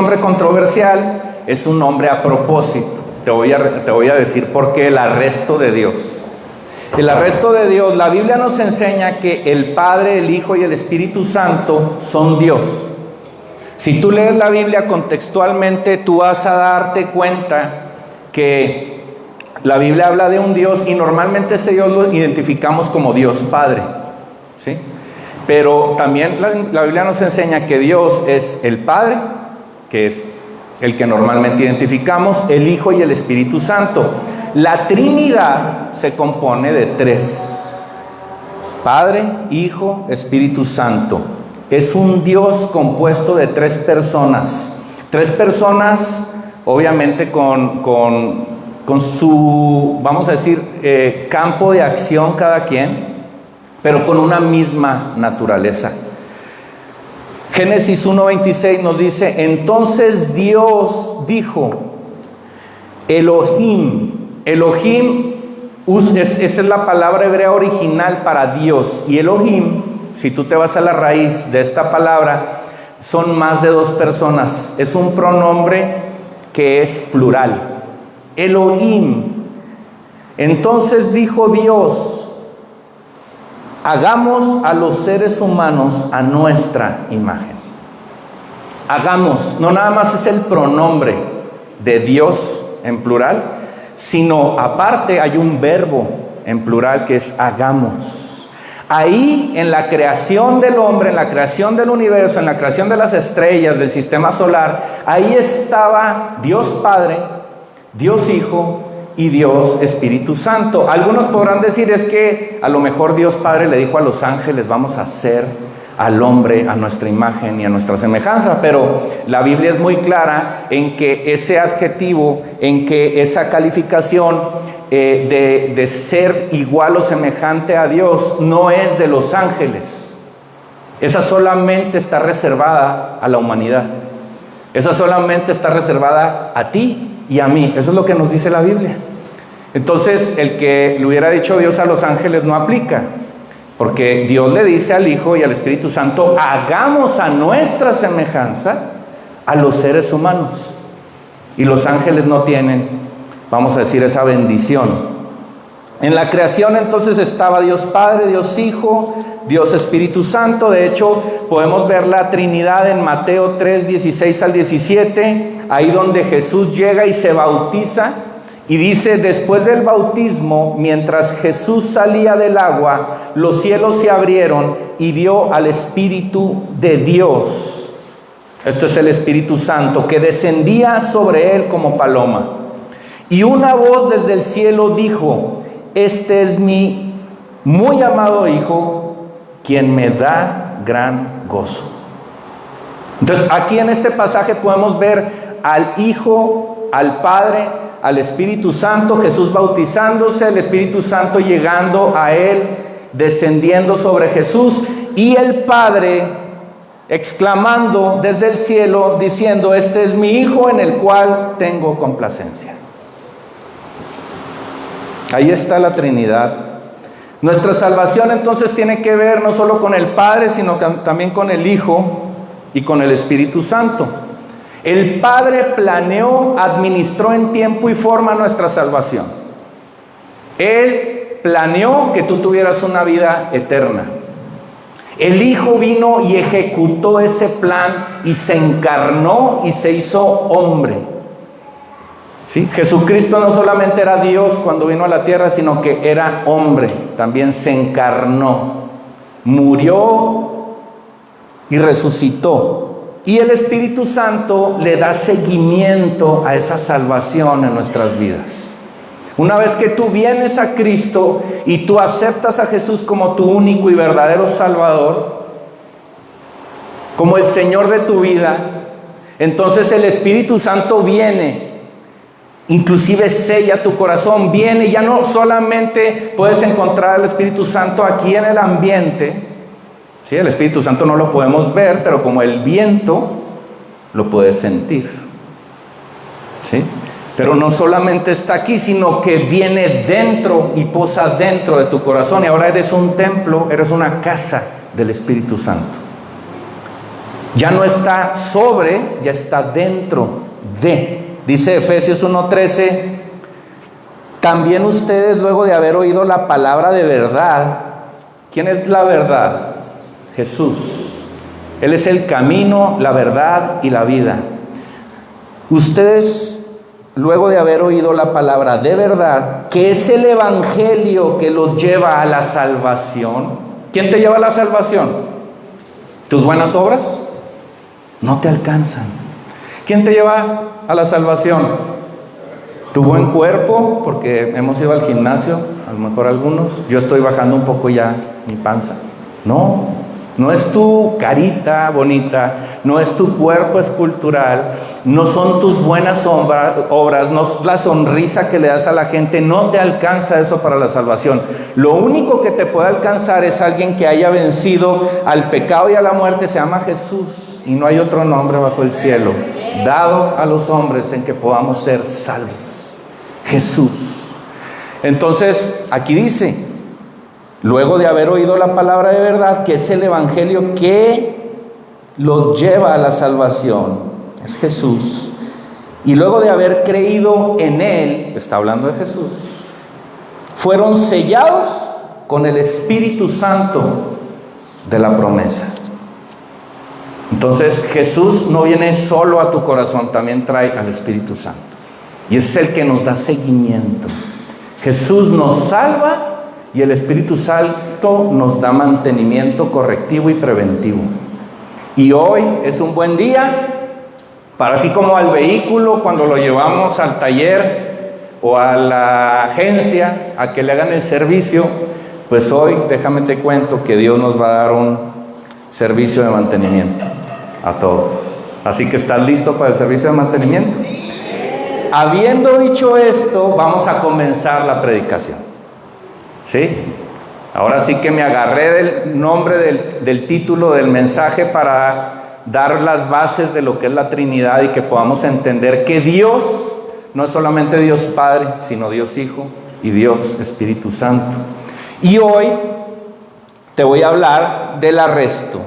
nombre controversial, es un nombre a propósito. Te voy a decir por qué: el arresto de Dios. El arresto de Dios. La Biblia nos enseña que el Padre, el Hijo y el Espíritu Santo son Dios. Si tú lees la Biblia contextualmente, tú vas a darte cuenta que la Biblia habla de un Dios, y normalmente ese Dios lo identificamos como Dios Padre, ¿sí? Pero también la Biblia nos enseña que Dios es el Padre, que es el que normalmente identificamos, el Hijo y el Espíritu Santo. La Trinidad se compone de tres: Padre, Hijo, Espíritu Santo. Es un Dios compuesto de tres personas. Tres personas, obviamente con su, vamos a decir, campo de acción cada quien, pero con una misma naturaleza. Génesis 1:26 nos dice: entonces Dios dijo, Elohim. Elohim esa es la palabra hebrea original para Dios. Y Elohim, si tú te vas a la raíz de esta palabra, son más de dos personas. Es un pronombre que es plural. Elohim. Entonces dijo Dios: hagamos a los seres humanos a nuestra imagen. Hagamos, no nada más es el pronombre de Dios en plural, sino aparte hay un verbo en plural que es hagamos. Ahí, en la creación del hombre, en la creación del universo, en la creación de las estrellas, del sistema solar, ahí estaba Dios Padre, Dios Hijo y Dios Espíritu Santo. Algunos podrán decir: es que a lo mejor Dios Padre le dijo a los ángeles: vamos a hacer al hombre a nuestra imagen y a nuestra semejanza. Pero la Biblia es muy clara en que ese adjetivo, en que esa calificación de ser igual o semejante a Dios no es de los ángeles. Esa solamente está reservada a la humanidad. Esa solamente está reservada a ti y a mí. Eso es lo que nos dice la Biblia. Entonces, el que le hubiera dicho Dios a los ángeles no aplica, porque Dios le dice al Hijo y al Espíritu Santo: hagamos a nuestra semejanza a los seres humanos. Y los ángeles no tienen, vamos a decir, esa bendición. En la creación entonces estaba Dios Padre, Dios Hijo, Dios Espíritu Santo. De hecho, podemos ver la Trinidad en Mateo 3, 16 al 17, ahí donde Jesús llega y se bautiza. Y dice: después del bautismo, mientras Jesús salía del agua, los cielos se abrieron y vio al Espíritu de Dios. Esto es el Espíritu Santo, que descendía sobre él como paloma. Y una voz desde el cielo dijo: este es mi muy amado Hijo, quien me da gran gozo. Entonces, aquí en este pasaje podemos ver al Hijo, al Padre, al Espíritu Santo, Jesús bautizándose, el Espíritu Santo llegando a él, descendiendo sobre Jesús, y el Padre exclamando desde el cielo, diciendo: este es mi Hijo en el cual tengo complacencia. Ahí está la Trinidad. Nuestra salvación entonces tiene que ver no solo con el Padre, sino también con el Hijo y con el Espíritu Santo. El Padre planeó, administró en tiempo y forma nuestra salvación. Él planeó que tú tuvieras una vida eterna. El Hijo vino y ejecutó ese plan y se encarnó y se hizo hombre. ¿Sí? Jesucristo no solamente era Dios cuando vino a la tierra, sino que era hombre. También se encarnó, murió y resucitó. Y el Espíritu Santo le da seguimiento a esa salvación en nuestras vidas. Una vez que tú vienes a Cristo y tú aceptas a Jesús como tu único y verdadero Salvador, como el Señor de tu vida, entonces el Espíritu Santo viene, inclusive sella tu corazón, viene, y ya no solamente puedes encontrar al Espíritu Santo aquí en el ambiente. Sí, el Espíritu Santo no lo podemos ver, pero como el viento lo puedes sentir. ¿Sí? Pero no solamente está aquí, sino que viene dentro y posa dentro de tu corazón. Y ahora eres un templo, eres una casa del Espíritu Santo. Ya no está sobre, ya está dentro de. Dice Efesios 1:13, también ustedes luego de haber oído la palabra de verdad. ¿Quién es la verdad? Jesús. Él es el camino, la verdad y la vida. Ustedes luego de haber oído la palabra de verdad, que es el evangelio que los lleva a la salvación. ¿Quién te lleva a la salvación? ¿Tus buenas obras? No te alcanzan. ¿Quién te lleva a la salvación? Tu buen cuerpo, porque hemos ido al gimnasio, a lo mejor algunos. Yo estoy bajando un poco ya mi panza. No es tu carita bonita, no es tu cuerpo escultural, no son tus buenas obras, no es la sonrisa que le das a la gente, no te alcanza eso para la salvación. Lo único que te puede alcanzar es alguien que haya vencido al pecado y a la muerte, se llama Jesús, y no hay otro nombre bajo el cielo dado a los hombres en que podamos ser salvos. Jesús. Entonces, aquí dice, luego de haber oído la palabra de verdad, que es el evangelio que los lleva a la salvación, es Jesús. Y luego de haber creído en Él, está hablando de Jesús, fueron sellados con el Espíritu Santo de la promesa. Entonces Jesús no viene solo a tu corazón, también trae al Espíritu Santo. Y ese es el que nos da seguimiento. Jesús nos salva y el Espíritu Santo nos da mantenimiento correctivo y preventivo. Y hoy es un buen día para, así como al vehículo cuando lo llevamos al taller o a la agencia a que le hagan el servicio, pues hoy déjame te cuento que Dios nos va a dar un servicio de mantenimiento a todos. Así que, ¿estás listo para el servicio de mantenimiento? Habiendo dicho esto, vamos a comenzar la predicación. ¿Sí? Ahora sí que me agarré del nombre del título del mensaje para dar las bases de lo que es la Trinidad y que podamos entender que Dios no es solamente Dios Padre, sino Dios Hijo y Dios Espíritu Santo. Y hoy te voy a hablar del arresto,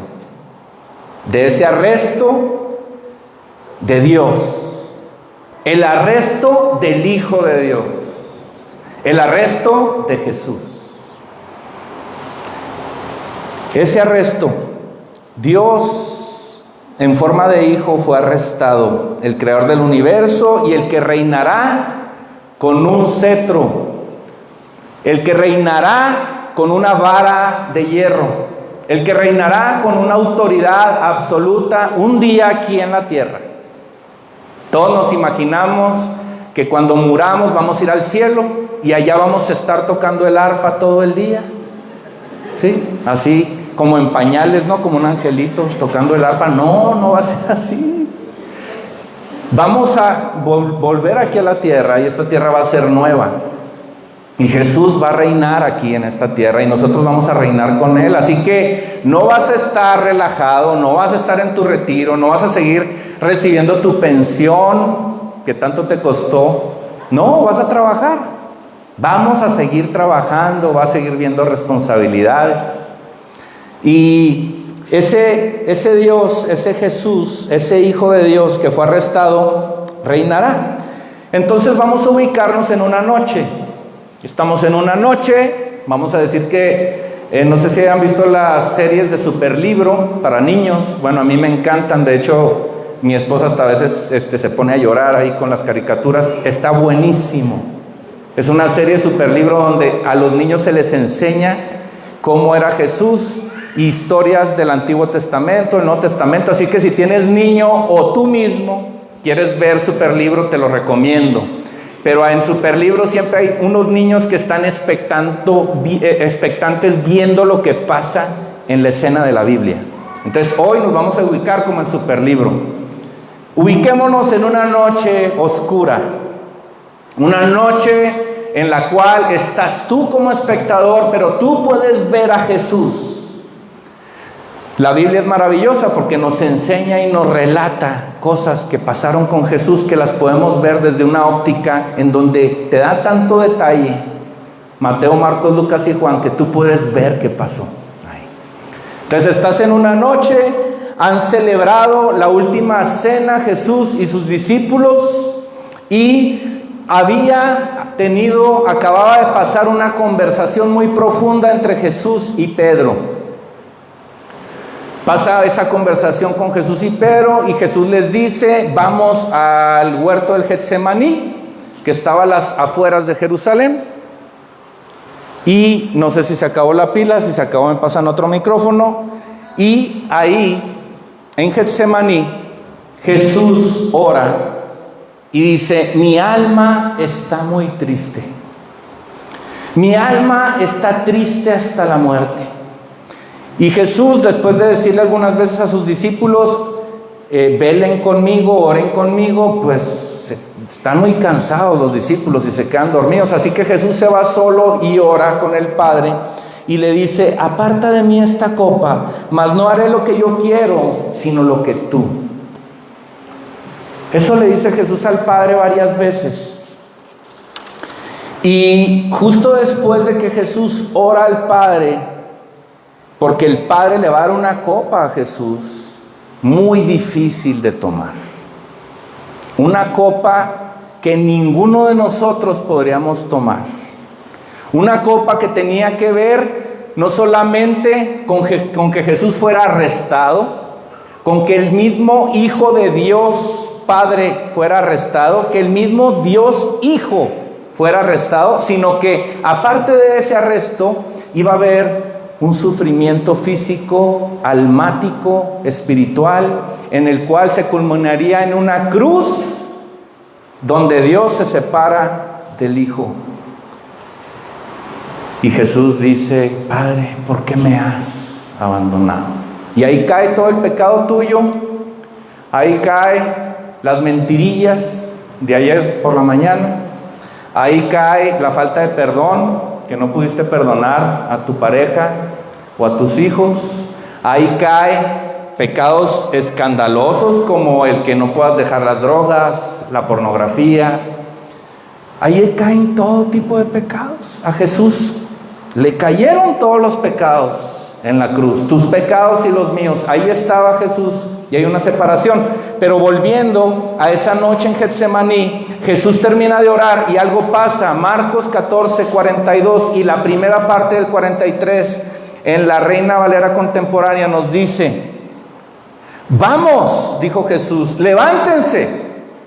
de ese arresto de Dios, el arresto del Hijo de Dios, el arresto de Jesús. Ese arresto, Dios en forma de Hijo fue arrestado, el creador del universo y el que reinará con un cetro, el que reinará con una vara de hierro, el que reinará con una autoridad absoluta un día aquí en la tierra. Todos nos imaginamos que cuando muramos vamos a ir al cielo y allá vamos a estar tocando el arpa todo el día, ¿sí? Así como en pañales, ¿no? Como un angelito tocando el arpa. No va a ser así. Vamos a volver aquí a la tierra y esta tierra va a ser nueva. Y Jesús va a reinar aquí en esta tierra y nosotros vamos a reinar con Él. Así que no vas a estar relajado, no vas a estar en tu retiro, no vas a seguir recibiendo tu pensión que tanto te costó. No, vas a trabajar. Vamos a seguir trabajando, vas a seguir viendo responsabilidades. Y ese Dios, ese Jesús, ese Hijo de Dios que fue arrestado, reinará. Entonces vamos a ubicarnos en una noche. Estamos en una noche, vamos a decir que, no sé si han visto las series de Superlibro para niños. Bueno, a mí me encantan, de hecho, mi esposa hasta a veces se pone a llorar ahí con las caricaturas. Está buenísimo. Es una serie de Superlibro donde a los niños se les enseña cómo era Jesús, historias del Antiguo Testamento, el Nuevo Testamento. Así que si tienes niño o tú mismo quieres ver Superlibro, te lo recomiendo. Pero en Superlibro siempre hay unos niños que están expectantes viendo lo que pasa en la escena de la Biblia. Entonces hoy nos vamos a ubicar como en Superlibro. Ubiquémonos en una noche oscura, una noche en la cual estás tú como espectador, pero tú puedes ver a Jesús. La Biblia es maravillosa porque nos enseña y nos relata cosas que pasaron con Jesús, que las podemos ver desde una óptica en donde te da tanto detalle, Mateo, Marcos, Lucas y Juan, que tú puedes ver qué pasó ahí. Entonces estás en una noche, han celebrado la última cena Jesús y sus discípulos, y acababa de pasar una conversación muy profunda entre Jesús y Pedro. Pasa esa conversación con Jesús y Pedro, y Jesús les dice: vamos al huerto del Getsemaní, que estaba a las afueras de Jerusalén. Y no sé si se acabó la pila, si se acabó me pasan otro micrófono. Y ahí, en Getsemaní, Jesús ora y dice: mi alma está muy triste. Mi alma está triste hasta la muerte. Y Jesús, después de decirle algunas veces a sus discípulos: velen conmigo, oren conmigo, pues están muy cansados los discípulos y se quedan dormidos. Así que Jesús se va solo y ora con el Padre y le dice: aparta de mí esta copa, mas no haré lo que yo quiero, sino lo que tú. Eso le dice Jesús al Padre varias veces. Y justo después de que Jesús ora al Padre, porque el Padre le va a dar una copa a Jesús muy difícil de tomar, una copa que ninguno de nosotros podríamos tomar, una copa que tenía que ver no solamente con que Jesús fuera arrestado, con que el mismo Hijo de Dios Padre fuera arrestado, que el mismo Dios Hijo fuera arrestado, sino que aparte de ese arresto iba a haber un sufrimiento físico, almático, espiritual, en el cual se culminaría en una cruz donde Dios se separa del Hijo. Y Jesús dice: Padre, ¿por qué me has abandonado? Y ahí cae todo el pecado tuyo, ahí cae las mentirillas de ayer por la mañana, ahí cae la falta de perdón, que no pudiste perdonar a tu pareja o a tus hijos. Ahí cae pecados escandalosos como el que no puedas dejar las drogas, la pornografía. Ahí caen todo tipo de pecados. A Jesús le cayeron todos los pecados en la cruz, tus pecados y los míos. Ahí estaba Jesús y hay una separación. Pero volviendo a esa noche en Getsemaní, Jesús termina de orar y algo pasa. Marcos 14:42 y la primera parte del 43 en la Reina Valera contemporánea nos dice: vamos, dijo Jesús, levántense,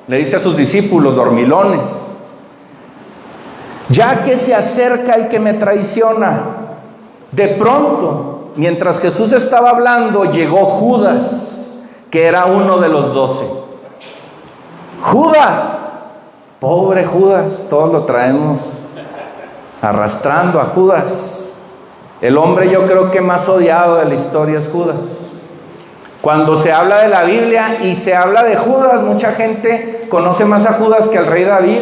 le dice a sus discípulos dormilones, ya que se acerca el que me traiciona. De pronto, mientras Jesús estaba hablando, llegó Judas, que era uno de los 12. Judas, pobre Judas, todos lo traemos arrastrando a Judas. El hombre, yo creo que más odiado de la historia es Judas. Cuando se habla de la Biblia y se habla de Judas, mucha gente conoce más a Judas que al rey David.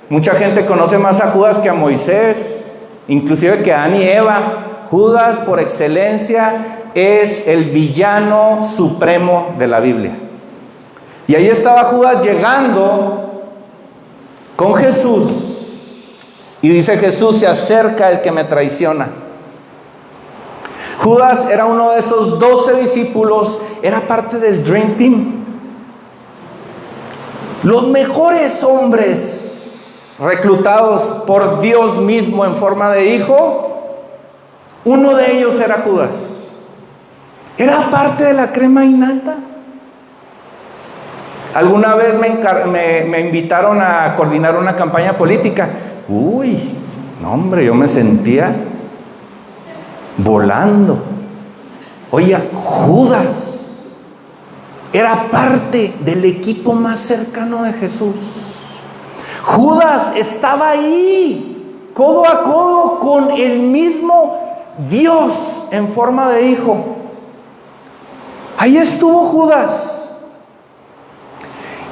Mucha gente conoce más a Judas que a Moisés, inclusive que a Adán y Eva. Judas, por excelencia, es el villano supremo de la Biblia. Y ahí estaba Judas llegando con Jesús. Y dice Jesús: se acerca el que me traiciona. Judas era uno de esos 12 discípulos, era parte del Dream Team. Los mejores hombres reclutados por Dios mismo en forma de hijo. Uno de ellos era Judas. Era parte de la crema innata. Alguna vez me invitaron a coordinar una campaña política. Uy, no hombre, yo me sentía volando. Oye, Judas era parte del equipo más cercano de Jesús. Judas estaba ahí, codo a codo con el mismo Dios en forma de hijo. Ahí estuvo Judas.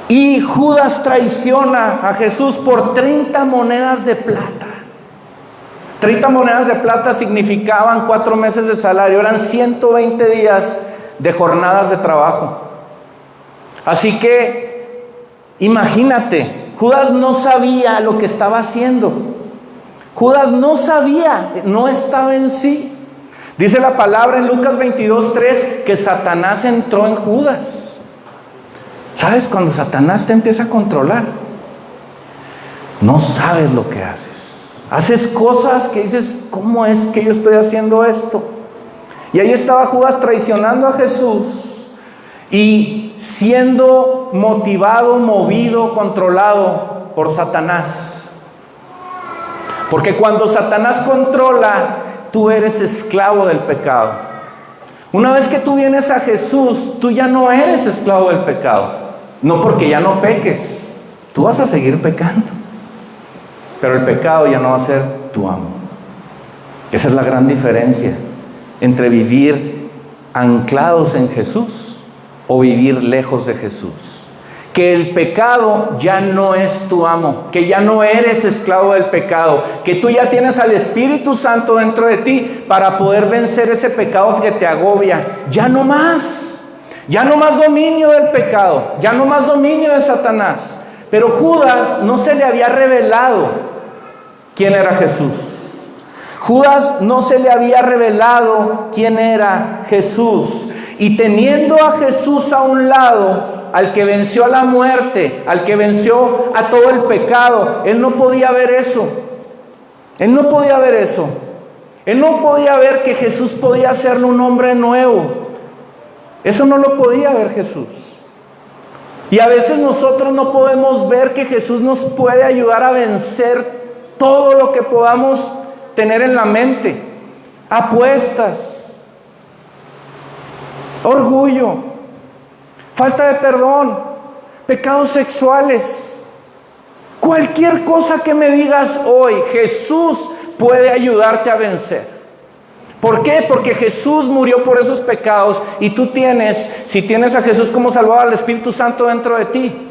Y Judas traiciona a Jesús por 30 monedas de plata. 30 monedas de plata significaban 4 meses de salario. Eran 120 días de jornadas de trabajo. Así que, imagínate, Judas no sabía lo que estaba haciendo. Judas no sabía, no estaba en sí. Dice la palabra en Lucas 22:3 que Satanás entró en Judas. ¿Sabes? Cuando Satanás te empieza a controlar, no sabes lo que haces. Haces cosas que dices, ¿cómo es que yo estoy haciendo esto? Y ahí estaba Judas traicionando a Jesús y siendo motivado, movido, controlado por Satanás. Porque cuando Satanás controla, tú eres esclavo del pecado. Una vez que tú vienes a Jesús, tú ya no eres esclavo del pecado. No porque ya no peques, tú vas a seguir pecando. Pero el pecado ya no va a ser tu amo. Esa es la gran diferencia entre vivir anclados en Jesús o vivir lejos de Jesús. Que el pecado ya no es tu amo, que ya no eres esclavo del pecado, que tú ya tienes al Espíritu Santo dentro de ti para poder vencer ese pecado que te agobia. Ya no más dominio del pecado, ya no más dominio de Satanás. Pero Judas no se le había revelado quién era Jesús. Judas no se le había revelado quién era Jesús. Y teniendo a Jesús a un lado, al que venció a la muerte, al que venció a todo el pecado, él no podía ver eso. Él no podía ver eso. Él no podía ver que Jesús podía hacerle un hombre nuevo. Eso no lo podía ver Jesús. Y a veces nosotros no podemos ver que Jesús nos puede ayudar a vencer todo lo que podamos tener en la mente. Apuestas, orgullo, falta de perdón, pecados sexuales. Cualquier cosa que me digas hoy, Jesús puede ayudarte a vencer. ¿Por qué? Porque Jesús murió por esos pecados y tú tienes, si tienes a Jesús como Salvador, al Espíritu Santo dentro de ti.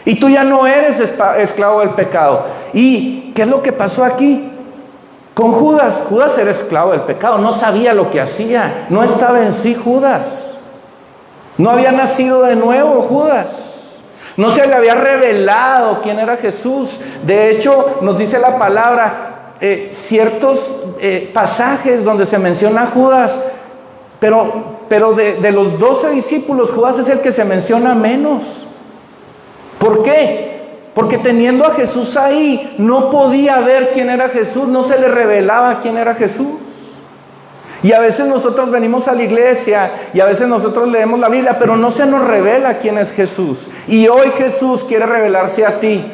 Y tú ya no eres esclavo del pecado. ¿Y qué es lo que pasó aquí? Con Judas. Judas era esclavo del pecado, no sabía lo que hacía, no estaba en sí Judas. No había nacido de nuevo Judas. No se le había revelado quién era Jesús. De hecho, nos dice la palabra, ciertos pasajes donde se menciona a Judas, pero de los 12 discípulos, Judas es el que se menciona menos. ¿Por qué? Porque teniendo a Jesús ahí, no podía ver quién era Jesús, no se le revelaba quién era Jesús. Y a veces nosotros venimos a la iglesia y a veces nosotros leemos la Biblia, pero no se nos revela quién es Jesús. Y hoy Jesús quiere revelarse a ti.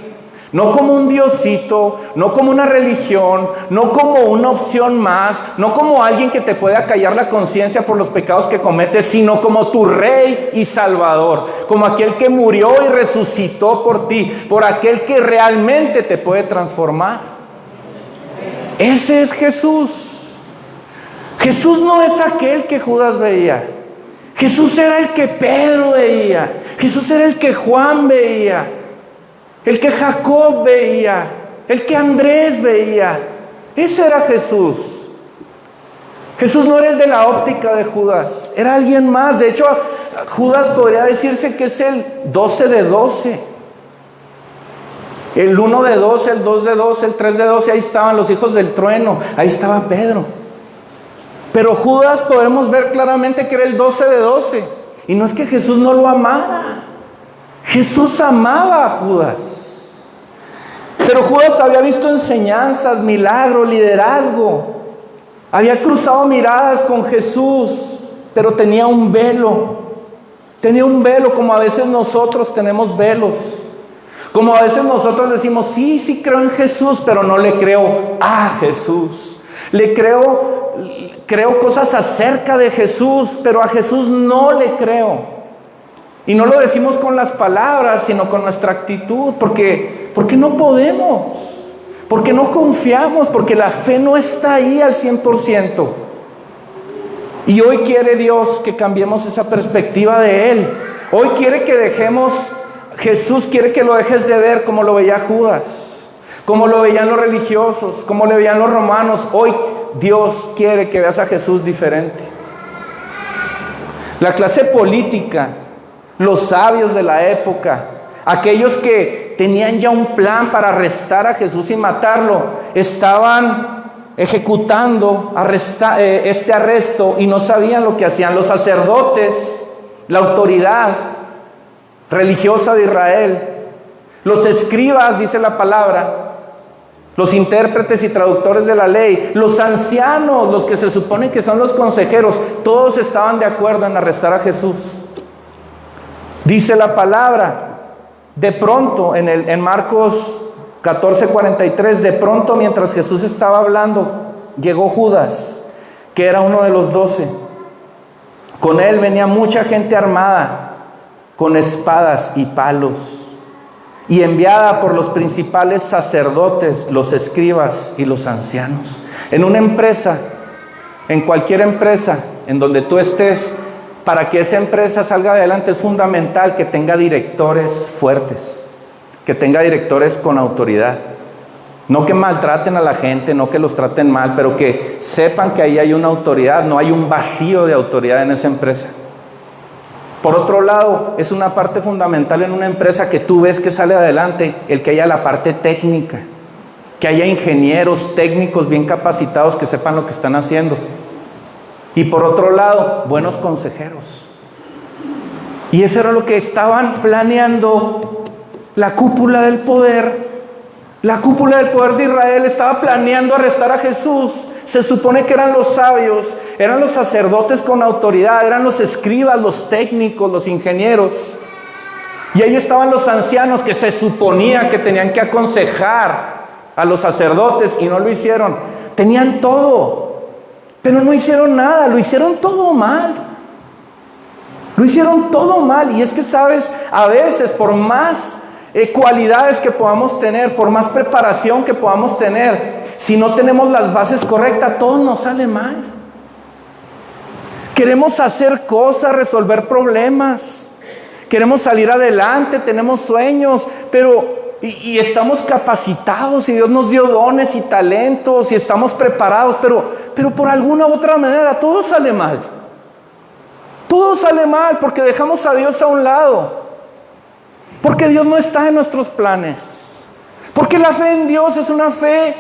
No como un diosito, no como una religión, no como una opción más, no como alguien que te pueda callar la conciencia por los pecados que cometes, sino como tu Rey y Salvador, como aquel que murió y resucitó por ti, por aquel que realmente te puede transformar. Ese es Jesús. Jesús no es aquel que Judas veía. Jesús era el que Pedro veía. Jesús era el que Juan veía. El que Jacob veía, el que Andrés veía. Ese era Jesús. Jesús no era el de la óptica de Judas, era alguien más. De hecho, Judas podría decirse que es el 12 de 12. El 1 de 12, el 2 de 12, el 3 de 12, ahí estaban los hijos del trueno, ahí estaba Pedro. Pero Judas podemos ver claramente que era el 12 de 12. Y no es que Jesús no lo amara. Jesús amaba a Judas. Pero Judas había visto enseñanzas, milagros, liderazgo. Había cruzado miradas con Jesús, pero tenía un velo. Tenía un velo como a veces nosotros tenemos velos. Como a veces nosotros decimos, sí creo en Jesús, pero no le creo a Jesús. Le creo cosas acerca de Jesús, pero a Jesús no le creo. Y no lo decimos con las palabras, sino con nuestra actitud, porque no podemos, porque no confiamos, porque la fe no está ahí al 100%. Y hoy quiere Dios que cambiemos esa perspectiva de Él. Hoy quiere que Jesús quiere que lo dejes de ver como lo veía Judas, como lo veían los religiosos, como lo veían los romanos. Hoy Dios quiere que veas a Jesús diferente. La clase política, los sabios de la época, aquellos que tenían ya un plan para arrestar a Jesús y matarlo, estaban ejecutando este arresto y no sabían lo que hacían. Los sacerdotes, la autoridad religiosa de Israel, los escribas, dice la palabra, los intérpretes y traductores de la ley, los ancianos, los que se supone que son los consejeros, todos estaban de acuerdo en arrestar a Jesús. Dice la palabra, de pronto, en Marcos 14:43, de pronto mientras Jesús estaba hablando, llegó Judas, que era uno de los 12. Con él venía mucha gente armada, con espadas y palos, y enviada por los principales sacerdotes, los escribas y los ancianos. En una empresa, en cualquier empresa en donde tú estés, para que esa empresa salga adelante es fundamental que tenga directores fuertes, que tenga directores con autoridad. No que maltraten a la gente, no que los traten mal, pero que sepan que ahí hay una autoridad, no hay un vacío de autoridad en esa empresa. Por otro lado, es una parte fundamental en una empresa que tú ves que sale adelante, el que haya la parte técnica, que haya ingenieros técnicos bien capacitados que sepan lo que están haciendo. Y por otro lado, buenos consejeros. Y eso era lo que estaban planeando la cúpula del poder. La cúpula del poder de Israel estaba planeando arrestar a Jesús. Se supone que eran los sabios, eran los sacerdotes con autoridad, eran los escribas, los técnicos, los ingenieros. Y ahí estaban los ancianos que se suponía que tenían que aconsejar a los sacerdotes y no lo hicieron. Tenían todo, pero no hicieron nada, lo hicieron todo mal. Lo hicieron todo mal. Y es que, sabes, a veces por más cualidades que podamos tener, por más preparación que podamos tener, si no tenemos las bases correctas, todo nos sale mal. Queremos hacer cosas, resolver problemas, queremos salir adelante, tenemos sueños, pero y estamos capacitados y Dios nos dio dones y talentos y estamos preparados, pero por alguna u otra manera todo sale mal. Todo sale mal porque dejamos a Dios a un lado. Porque Dios no está en nuestros planes. Porque la fe en Dios es una fe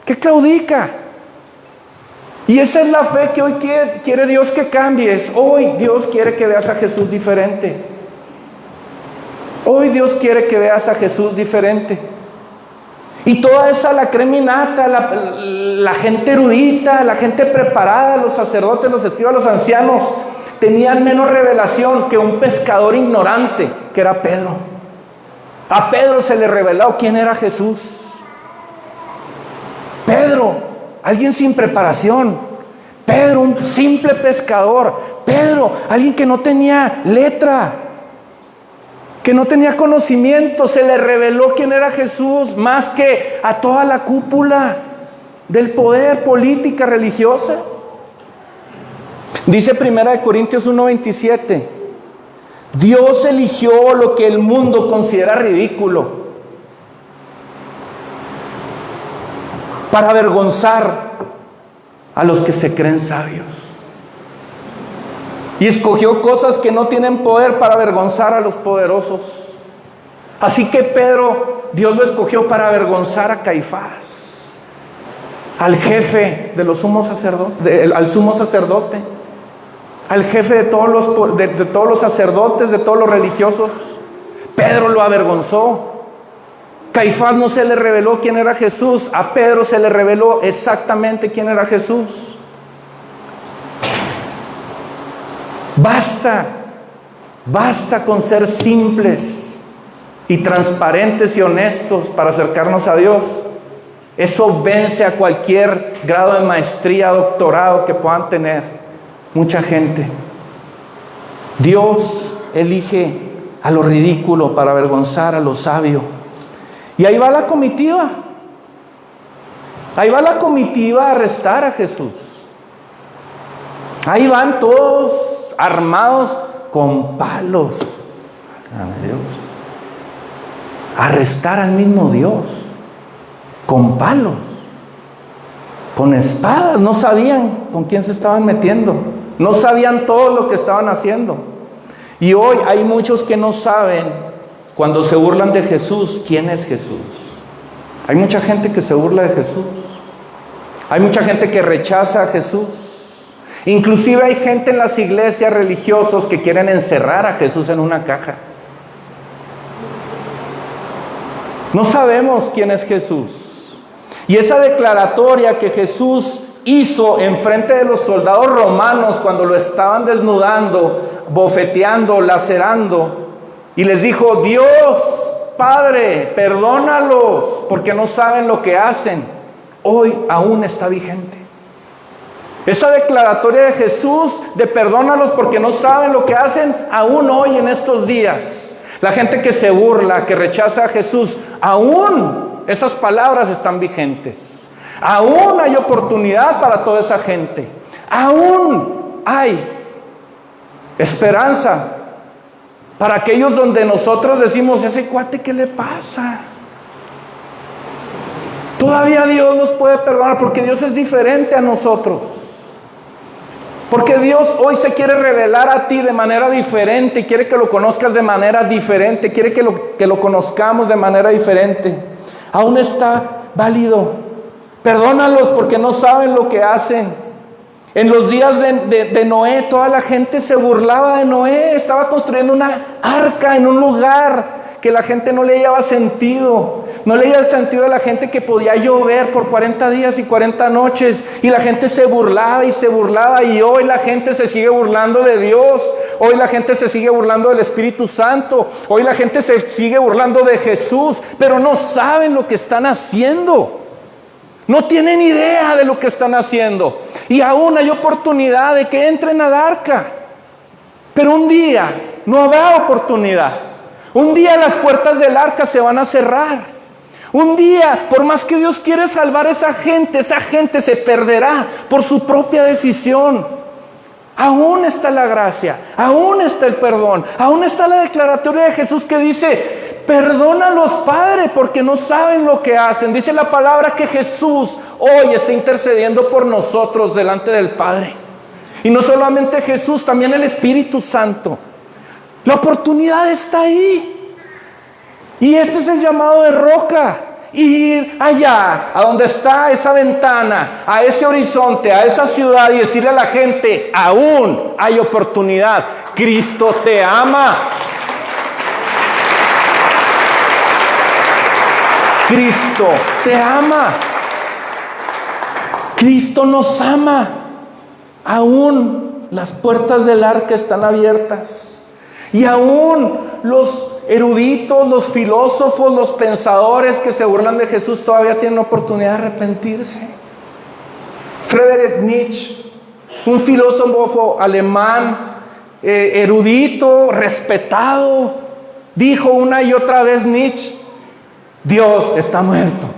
que claudica. Y esa es la fe que hoy quiere Dios que cambies. Hoy Dios quiere que veas a Jesús diferente. Hoy Dios quiere que veas a Jesús diferente. Y toda esa la creminata, la gente erudita, la gente preparada, los sacerdotes, los escribas, los ancianos, tenían menos revelación que un pescador ignorante, que era Pedro. A Pedro se le reveló quién era Jesús. Pedro, alguien sin preparación. Pedro, un simple pescador. Pedro, alguien que no tenía letra, que no tenía conocimiento. Se le reveló quién era Jesús, más que a toda la cúpula del poder, política, religiosa. Dice 1 Corintios 1:27, Dios eligió lo que el mundo considera ridículo para avergonzar a los que se creen sabios. Y escogió cosas que no tienen poder para avergonzar a los poderosos. Así que Pedro, Dios lo escogió para avergonzar a Caifás, al jefe de los sumos sacerdotes, al sumo sacerdote, al jefe de todos los sacerdotes, de todos los religiosos. Pedro lo avergonzó. Caifás no se le reveló quién era Jesús. A Pedro se le reveló exactamente quién era Jesús. Basta con ser simples y transparentes y honestos para acercarnos a Dios. Eso vence a cualquier grado de maestría, doctorado que puedan tener mucha gente. Dios elige a lo ridículo para avergonzar a lo sabio. Y ahí va la comitiva. Ahí va la comitiva a arrestar a Jesús. Ahí van todos armados con palos. Dios. Arrestar al mismo Dios. Con palos. Con espadas. No sabían con quién se estaban metiendo. No sabían todo lo que estaban haciendo. Y hoy hay muchos que no saben, cuando se burlan de Jesús, quién es Jesús. Hay mucha gente que se burla de Jesús. Hay mucha gente que rechaza a Jesús. Inclusive hay gente en las iglesias religiosas que quieren encerrar a Jesús en una caja. No sabemos quién es Jesús. Y esa declaratoria que Jesús hizo en frente de los soldados romanos cuando lo estaban desnudando, bofeteando, lacerando, y les dijo: Dios, Padre, perdónalos porque no saben lo que hacen, hoy aún está vigente. Esa declaratoria de Jesús de perdónalos porque no saben lo que hacen, aún hoy en estos días. La gente que se burla, que rechaza a Jesús, aún esas palabras están vigentes. Aún hay oportunidad para toda esa gente. Aún hay esperanza para aquellos donde nosotros decimos: ese cuate, ¿qué le pasa? Todavía Dios nos puede perdonar porque Dios es diferente a nosotros. Porque Dios hoy se quiere revelar a ti de manera diferente y quiere que lo conozcas de manera diferente, quiere que lo conozcamos de manera diferente. Aún está válido. Perdónalos porque no saben lo que hacen. En los días de Noé, toda la gente se burlaba de Noé. Estaba construyendo una arca en un lugar que la gente no le llevaba sentido. No le llevaba sentido a la gente que podía llover por 40 días y 40 noches. Y la gente se burlaba y se burlaba. Y hoy la gente se sigue burlando de Dios. Hoy la gente se sigue burlando del Espíritu Santo. Hoy la gente se sigue burlando de Jesús. Pero no saben lo que están haciendo. No tienen idea de lo que están haciendo. Y aún hay oportunidad de que entren al arca. Pero un día no habrá oportunidad. Un día las puertas del arca se van a cerrar. Un día, por más que Dios quiere salvar a esa gente se perderá por su propia decisión. Aún está la gracia, aún está el perdón, aún está la declaratoria de Jesús que dice: perdónalos, Padre, porque no saben lo que hacen. Dice la palabra que Jesús hoy está intercediendo por nosotros delante del Padre. Y no solamente Jesús, también el Espíritu Santo. La oportunidad está ahí. Y este es el llamado de Roca. Ir allá, a donde está esa ventana, a ese horizonte, a esa ciudad, y decirle a la gente: aún hay oportunidad. Cristo te ama. Cristo te ama. Cristo nos ama. Aún las puertas del arca están abiertas. Y aún los eruditos, los filósofos, los pensadores que se burlan de Jesús todavía tienen oportunidad de arrepentirse. Friedrich Nietzsche, un filósofo alemán, erudito, respetado, dijo una y otra vez Nietzsche: Dios está muerto.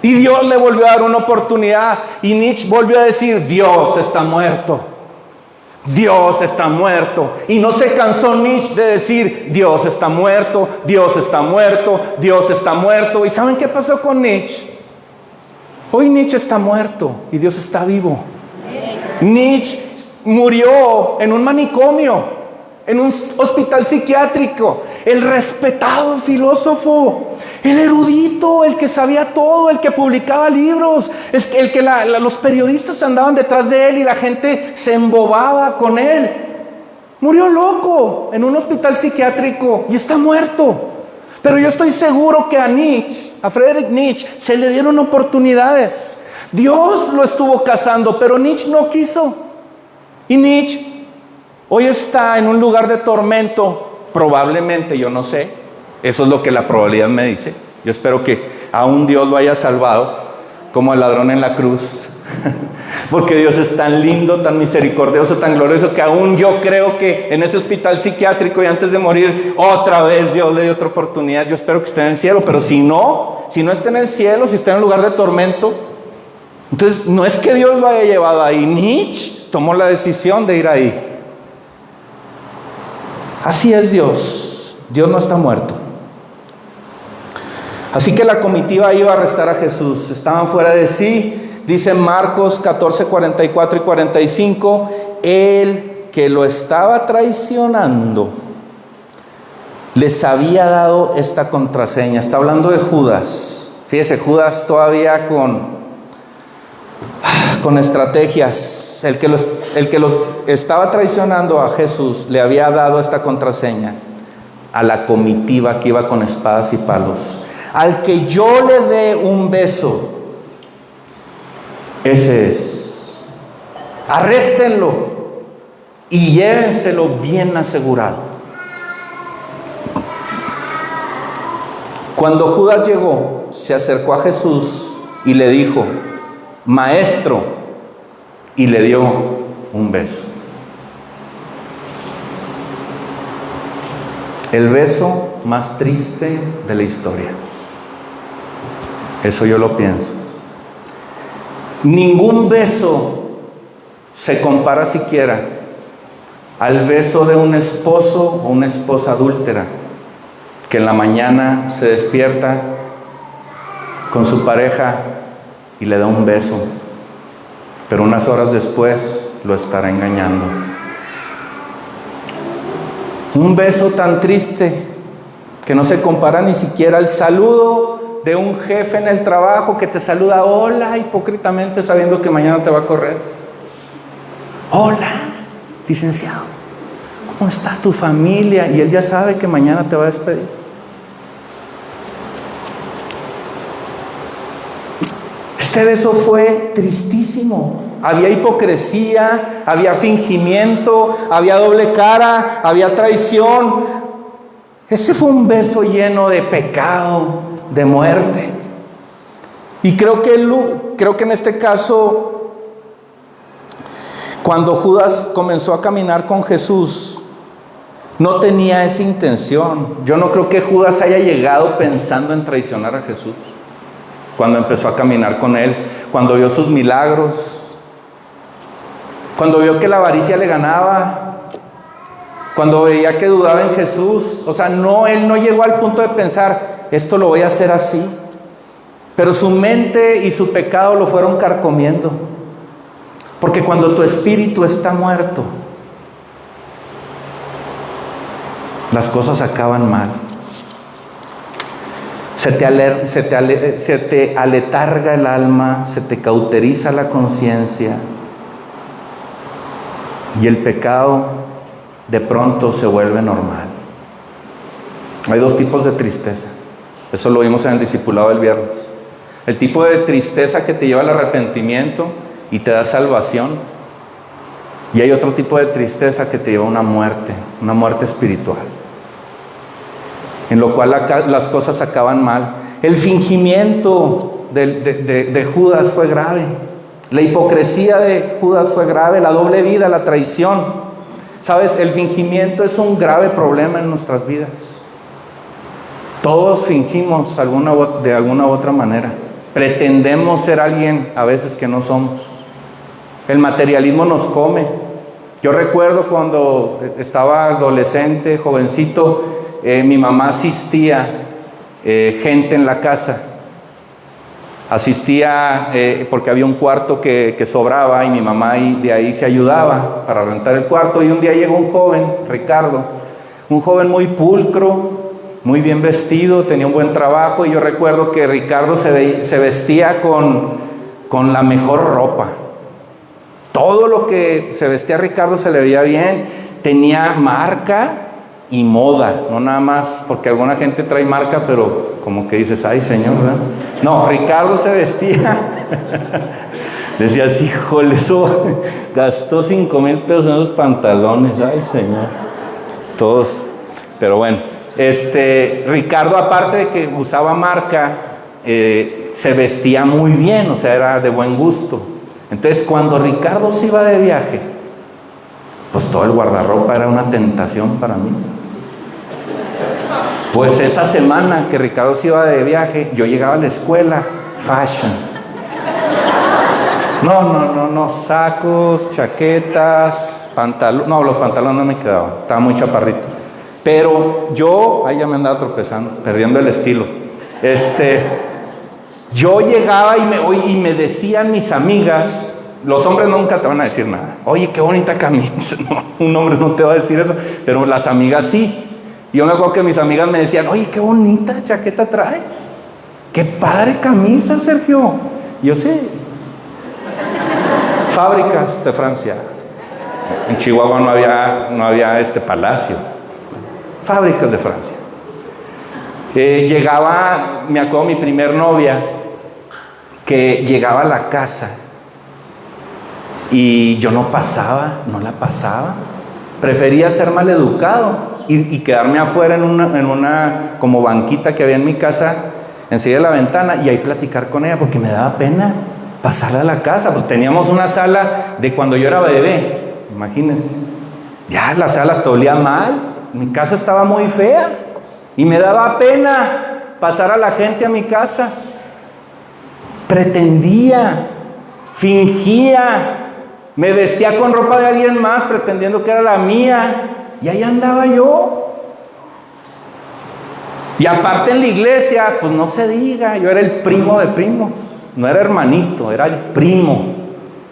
Y Dios le volvió a dar una oportunidad. Y Nietzsche volvió a decir: Dios está muerto. Dios está muerto. Y no se cansó Nietzsche de decir: Dios está muerto, Dios está muerto, Dios está muerto. ¿Y saben qué pasó con Nietzsche? Hoy Nietzsche está muerto y Dios está vivo. Nietzsche murió en un manicomio, en un hospital psiquiátrico. El respetado filósofo, el erudito, el que sabía todo, el que publicaba libros, el que los periodistas andaban detrás de él y la gente se embobaba con él. Murió loco en un hospital psiquiátrico y está muerto. Pero yo estoy seguro que a Nietzsche, a Friedrich Nietzsche, se le dieron oportunidades. Dios lo estuvo cazando, pero Nietzsche no quiso. Y Nietzsche hoy está en un lugar de tormento, probablemente, yo no sé. Eso es lo que la probabilidad me dice. Yo espero que aún Dios lo haya salvado, como el ladrón en la cruz. Porque Dios es tan lindo, tan misericordioso, tan glorioso, que aún yo creo que en ese hospital psiquiátrico y antes de morir, otra vez Dios le dio otra oportunidad. Yo espero que esté en el cielo, pero si no está en el cielo, si está en un lugar de tormento, entonces no es que Dios lo haya llevado ahí. Nietzsche tomó la decisión de ir ahí. Así es Dios. Dios no está muerto. Así que la comitiva iba a arrestar a Jesús. Estaban fuera de sí. Dice Marcos 14, 44 y 45. El que lo estaba traicionando les había dado esta contraseña. Está hablando de Judas. Fíjese, Judas todavía con con estrategias. El que los estaba traicionando a Jesús le había dado esta contraseña a la comitiva que iba con espadas y palos. Al que yo le dé un beso, ese es. Arréstenlo y llévenselo bien asegurado. Cuando Judas llegó, se acercó a Jesús y le dijo: Maestro, y le dio un beso. El beso más triste de la historia. Eso yo lo pienso. Ningún beso se compara siquiera al beso de un esposo o una esposa adúltera que en la mañana se despierta con su pareja y le da un beso, pero unas horas después lo estará engañando. Un beso tan triste que no se compara ni siquiera al saludo de un jefe en el trabajo que te saluda hola hipócritamente sabiendo que mañana te va a correr. Hola, licenciado, ¿cómo estás, tu familia? Y él ya sabe que mañana te va a despedir. Este beso fue tristísimo. Había hipocresía, había fingimiento, había doble cara, había traición. Ese fue un beso lleno de pecado, de muerte. Y creo que en este caso, cuando Judas comenzó a caminar con Jesús, no tenía esa intención. Yo no creo que Judas haya llegado pensando en traicionar a Jesús. Cuando empezó a caminar con él, cuando vio sus milagros, cuando vio que la avaricia le ganaba, cuando veía que dudaba en Jesús. O sea, él no llegó al punto de pensar, esto lo voy a hacer así. Pero su mente y su pecado lo fueron carcomiendo. Porque cuando tu espíritu está muerto, las cosas acaban mal. Se te aletarga el alma, se te cauteriza la conciencia y el pecado de pronto se vuelve normal. Hay dos tipos de tristeza. Eso lo vimos en el discipulado del viernes. El tipo de tristeza que te lleva al arrepentimiento y te da salvación. Y hay otro tipo de tristeza que te lleva a una muerte espiritual, en lo cual las cosas acaban mal. El fingimiento de Judas fue grave. La hipocresía de Judas fue grave. La doble vida, la traición. ¿Sabes? El fingimiento es un grave problema en nuestras vidas. Todos fingimos de alguna u otra manera. Pretendemos ser alguien a veces que no somos. El materialismo nos come. Yo recuerdo cuando estaba adolescente, jovencito, mi mamá asistía gente en la casa. Asistía porque había un cuarto que sobraba y mi mamá de ahí se ayudaba para rentar el cuarto. Y un día llegó un joven, Ricardo, un joven muy pulcro, muy bien vestido, tenía un buen trabajo. Y yo recuerdo que Ricardo se vestía con la mejor ropa. Todo lo que se vestía Ricardo se le veía bien. Tenía marca y moda, no nada más, porque alguna gente trae marca, pero como que dices, ay señor, ¿verdad? No, Ricardo se vestía, decías, híjole, eso gastó 5,000 pesos en esos pantalones, ay señor, todos, pero bueno, Ricardo, aparte de que usaba marca, se vestía muy bien, o sea, era de buen gusto. Entonces, cuando Ricardo se iba de viaje, pues todo el guardarropa era una tentación para mí. Pues esa semana que Ricardo se iba de viaje, yo llegaba a la escuela, fashion. No, sacos, chaquetas, pantalones. No, los pantalones no me quedaban, estaba muy chaparrito. Pero yo, ahí ya me andaba tropezando, perdiendo el estilo. Yo llegaba y me decían mis amigas, los hombres nunca te van a decir nada. Oye, qué bonita camisa. No, un hombre no te va a decir eso, pero las amigas sí. Yo me acuerdo que mis amigas me decían, oye, qué bonita chaqueta traes. Qué padre camisa, Sergio. Y yo sí. Fábricas de Francia. En Chihuahua no había este palacio. Fábricas de Francia. Llegaba, me acuerdo mi primer novia, que llegaba a la casa y yo no la pasaba. Prefería ser maleducado y quedarme afuera en una como banquita que había en mi casa, enseguida de la ventana, y ahí platicar con ella, porque me daba pena pasarla a la casa. Pues teníamos una sala de cuando yo era bebé, imagínense. Ya la sala hasta olía mal, mi casa estaba muy fea y me daba pena pasar a la gente a mi casa. Pretendía, fingía, me vestía con ropa de alguien más pretendiendo que era la mía, y ahí andaba yo. Y aparte en la iglesia, pues no se diga, yo era el primo de primos, no era hermanito, era el primo.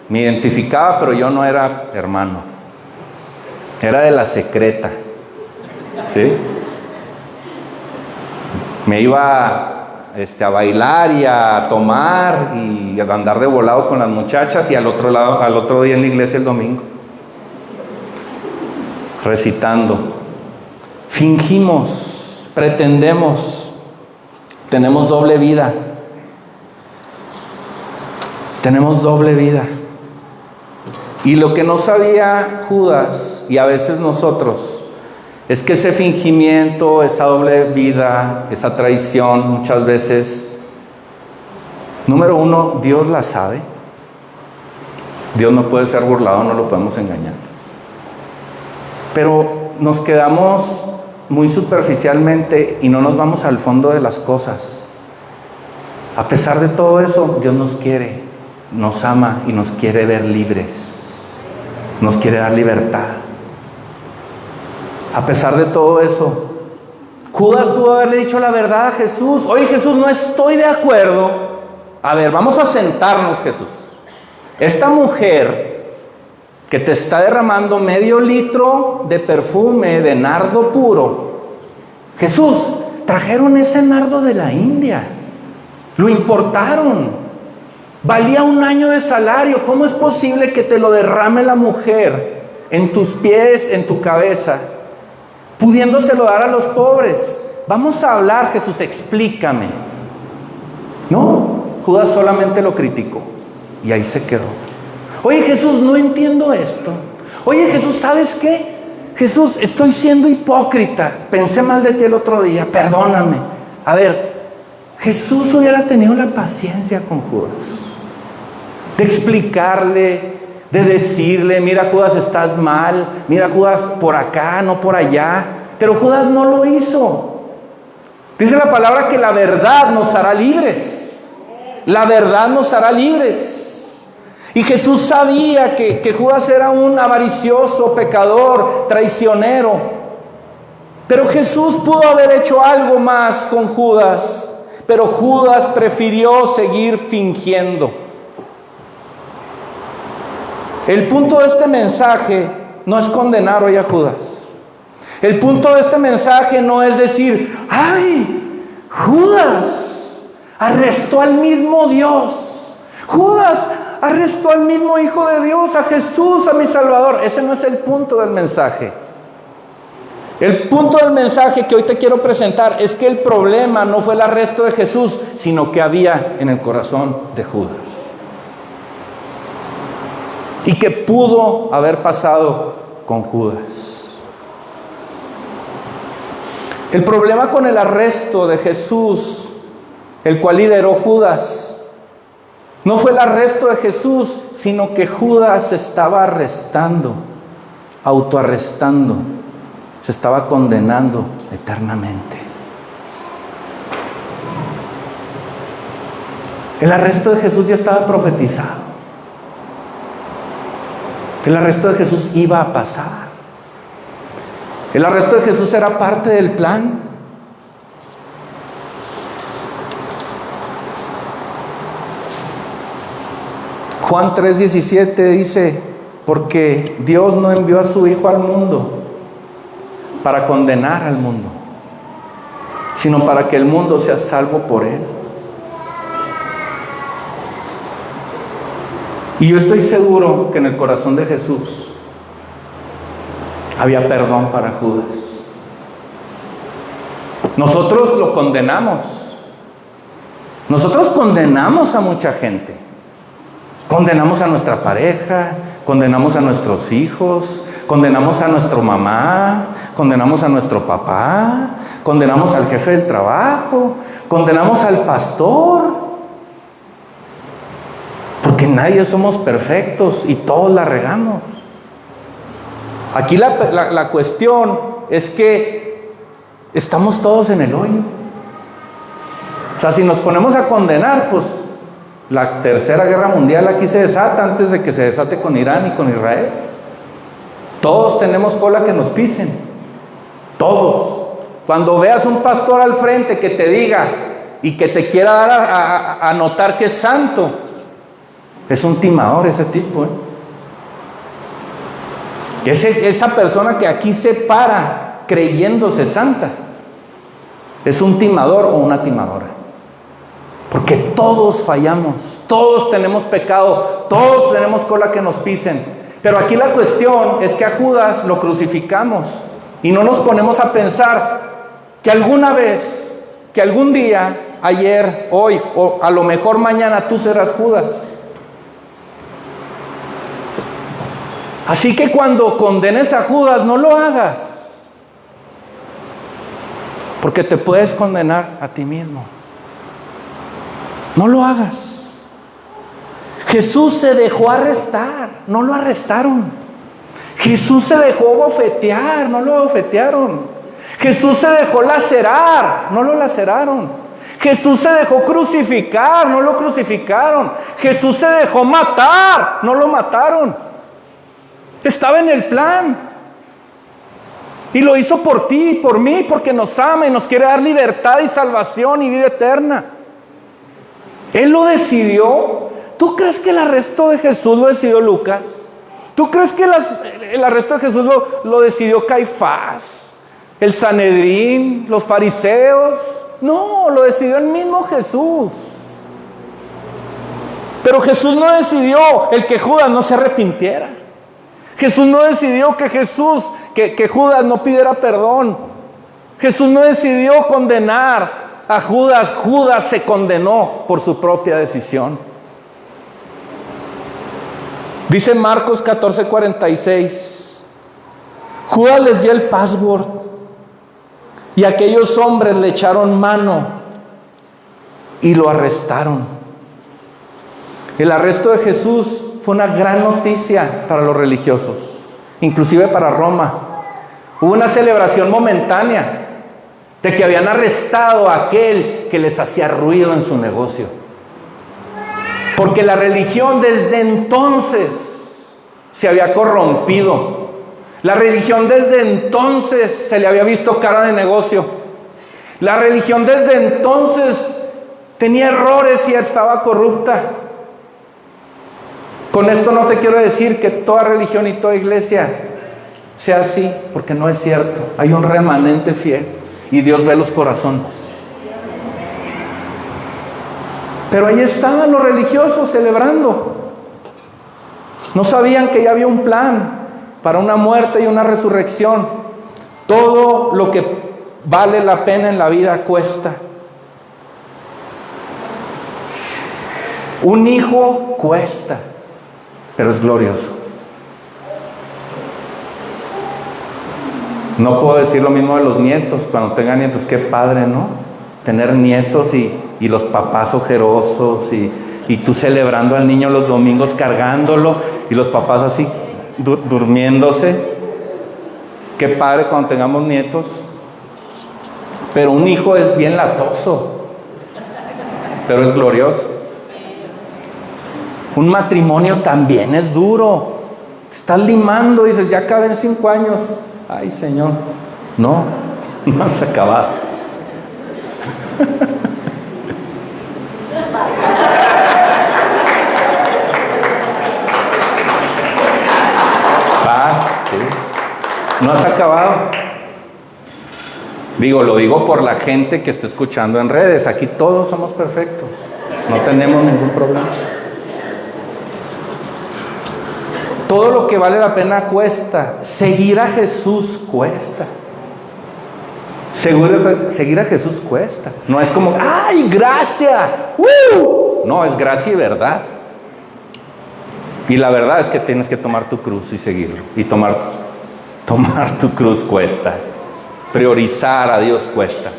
Me identificaba, pero yo no era hermano, era de la secreta, ¿sí? Me iba a bailar y a tomar y a andar de volado con las muchachas, y al otro día en la iglesia el domingo recitando. Fingimos, pretendemos, tenemos doble vida. Tenemos doble vida. Y lo que no sabía Judas, y a veces nosotros, es que ese fingimiento, esa doble vida, esa traición, muchas veces, número uno, Dios la sabe. Dios no puede ser burlado, no lo podemos engañar. Pero nos quedamos muy superficialmente y no nos vamos al fondo de las cosas. A pesar de todo eso, Dios nos quiere, nos ama y nos quiere ver libres. Nos quiere dar libertad. A pesar de todo eso, Judas pudo haberle dicho la verdad a Jesús. Oye, Jesús, no estoy de acuerdo. A ver, vamos a sentarnos, Jesús. Esta mujer que te está derramando medio litro de perfume de nardo puro. Jesús, trajeron ese nardo de la India. Lo importaron. Valía 1 año de salario. ¿Cómo es posible que te lo derrame la mujer en tus pies, en tu cabeza, pudiéndoselo dar a los pobres? Vamos a hablar, Jesús, explícame. No, Judas solamente lo criticó y ahí se quedó. Oye, Jesús, no entiendo esto. Oye, Jesús, ¿sabes qué? Jesús, estoy siendo hipócrita. Pensé mal de ti el otro día, perdóname. A ver, Jesús hubiera tenido la paciencia con Judas, de explicarle, de decirle, mira, Judas, estás mal, mira, Judas, por acá, no por allá. Pero Judas no lo hizo. Dice la palabra que la verdad nos hará libres. La verdad nos hará libres. Y Jesús sabía que Judas era un avaricioso, pecador, traicionero. Pero Jesús pudo haber hecho algo más con Judas. Pero Judas prefirió seguir fingiendo. El punto de este mensaje no es condenar hoy a Judas. El punto de este mensaje no es decir, ¡ay! Judas arrestó al mismo Dios. Judas arrestó al mismo Hijo de Dios, a Jesús, a mi Salvador. Ese no es el punto del mensaje. El punto del mensaje que hoy te quiero presentar es que el problema no fue el arresto de Jesús, sino que había en el corazón de Judas. Y que pudo haber pasado con Judas. El problema con el arresto de Jesús, el cual lideró Judas, no fue el arresto de Jesús, sino que Judas se estaba arrestando, autoarrestando, se estaba condenando eternamente. El arresto de Jesús ya estaba profetizado. El arresto de Jesús iba a pasar. El arresto de Jesús era parte del plan. Juan 3:17 dice, porque Dios no envió a su Hijo al mundo para condenar al mundo, sino para que el mundo sea salvo por Él. Y yo estoy seguro que en el corazón de Jesús había perdón para Judas. Nosotros lo condenamos. Nosotros condenamos a mucha gente. Condenamos a nuestra pareja, condenamos a nuestros hijos, condenamos a nuestra mamá, condenamos a nuestro papá, condenamos al jefe del trabajo, condenamos al pastor. Porque nadie somos perfectos y todos la regamos. Aquí la cuestión es que estamos todos en el hoyo. O sea, si nos ponemos a condenar, pues la tercera guerra mundial aquí se desata antes de que se desate con Irán y con Israel. Todos tenemos cola que nos pisen. Todos. Cuando veas un pastor al frente que te diga y que te quiera dar a notar que es santo, es un timador ese tipo, Esa persona que aquí se para creyéndose santa es un timador o una timadora. Porque todos fallamos, todos tenemos pecado, todos tenemos cola que nos pisen. Pero aquí la cuestión es que a Judas lo crucificamos y no nos ponemos a pensar que alguna vez, que algún día, ayer, hoy o a lo mejor mañana tú serás Judas. Así que cuando condenes a Judas, no lo hagas, porque te puedes condenar a ti mismo. No lo hagas. Jesús se dejó arrestar, no lo arrestaron. Jesús se dejó bofetear, no lo bofetearon. Jesús se dejó lacerar, no lo laceraron. Jesús se dejó crucificar, no lo crucificaron. Jesús se dejó matar, no lo mataron. Estaba en el plan. Y lo hizo por ti y por mí, porque nos ama y nos quiere dar libertad y salvación y vida eterna. Él lo decidió. ¿Tú crees que el arresto de Jesús lo decidió Lucas? ¿Tú crees que el arresto de Jesús lo decidió Caifás, el Sanedrín, los fariseos? No, lo decidió el mismo Jesús. Pero Jesús no decidió el que Judas no se arrepintiera. Jesús no decidió que Judas no pidiera perdón. Jesús no decidió condenar a Judas. Judas se condenó por su propia decisión. Dice Marcos 14:46. Judas les dio el password y aquellos hombres le echaron mano y lo arrestaron. El arresto de Jesús fue una gran noticia para los religiosos, inclusive para Roma. Hubo una celebración momentánea de que habían arrestado a aquel que les hacía ruido en su negocio. Porque la religión desde entonces se había corrompido. La religión desde entonces se le había visto cara de negocio. La religión desde entonces tenía errores y estaba corrupta. Con esto no te quiero decir que toda religión y toda iglesia sea así, porque no es cierto. Hay un remanente fiel y Dios ve los corazones. Pero ahí estaban los religiosos celebrando. No sabían que ya había un plan para una muerte y una resurrección. Todo lo que vale la pena en la vida cuesta. Un hijo cuesta, pero es glorioso. No puedo decir lo mismo de los nietos. Cuando tengan nietos, qué padre, ¿no? Tener nietos y los papás ojerosos y tú celebrando al niño los domingos, cargándolo, y los papás así durmiéndose. Qué padre cuando tengamos nietos. Pero un hijo es bien latoso, pero es glorioso. Un matrimonio también es duro. Estás limando y dices, ya caben 5 años. Ay, Señor, no has acabado. Paz, ¿sí? No has acabado. Lo digo por la gente que está escuchando en redes. Aquí todos somos perfectos. No tenemos ningún problema. Todo lo que vale la pena cuesta. Seguir a Jesús cuesta. Seguir a Jesús cuesta. No es como, ¡ay, gracia! No, es gracia y verdad. Y la verdad es que tienes que tomar tu cruz y seguirlo. Y tomar tu cruz cuesta. Priorizar a Dios cuesta.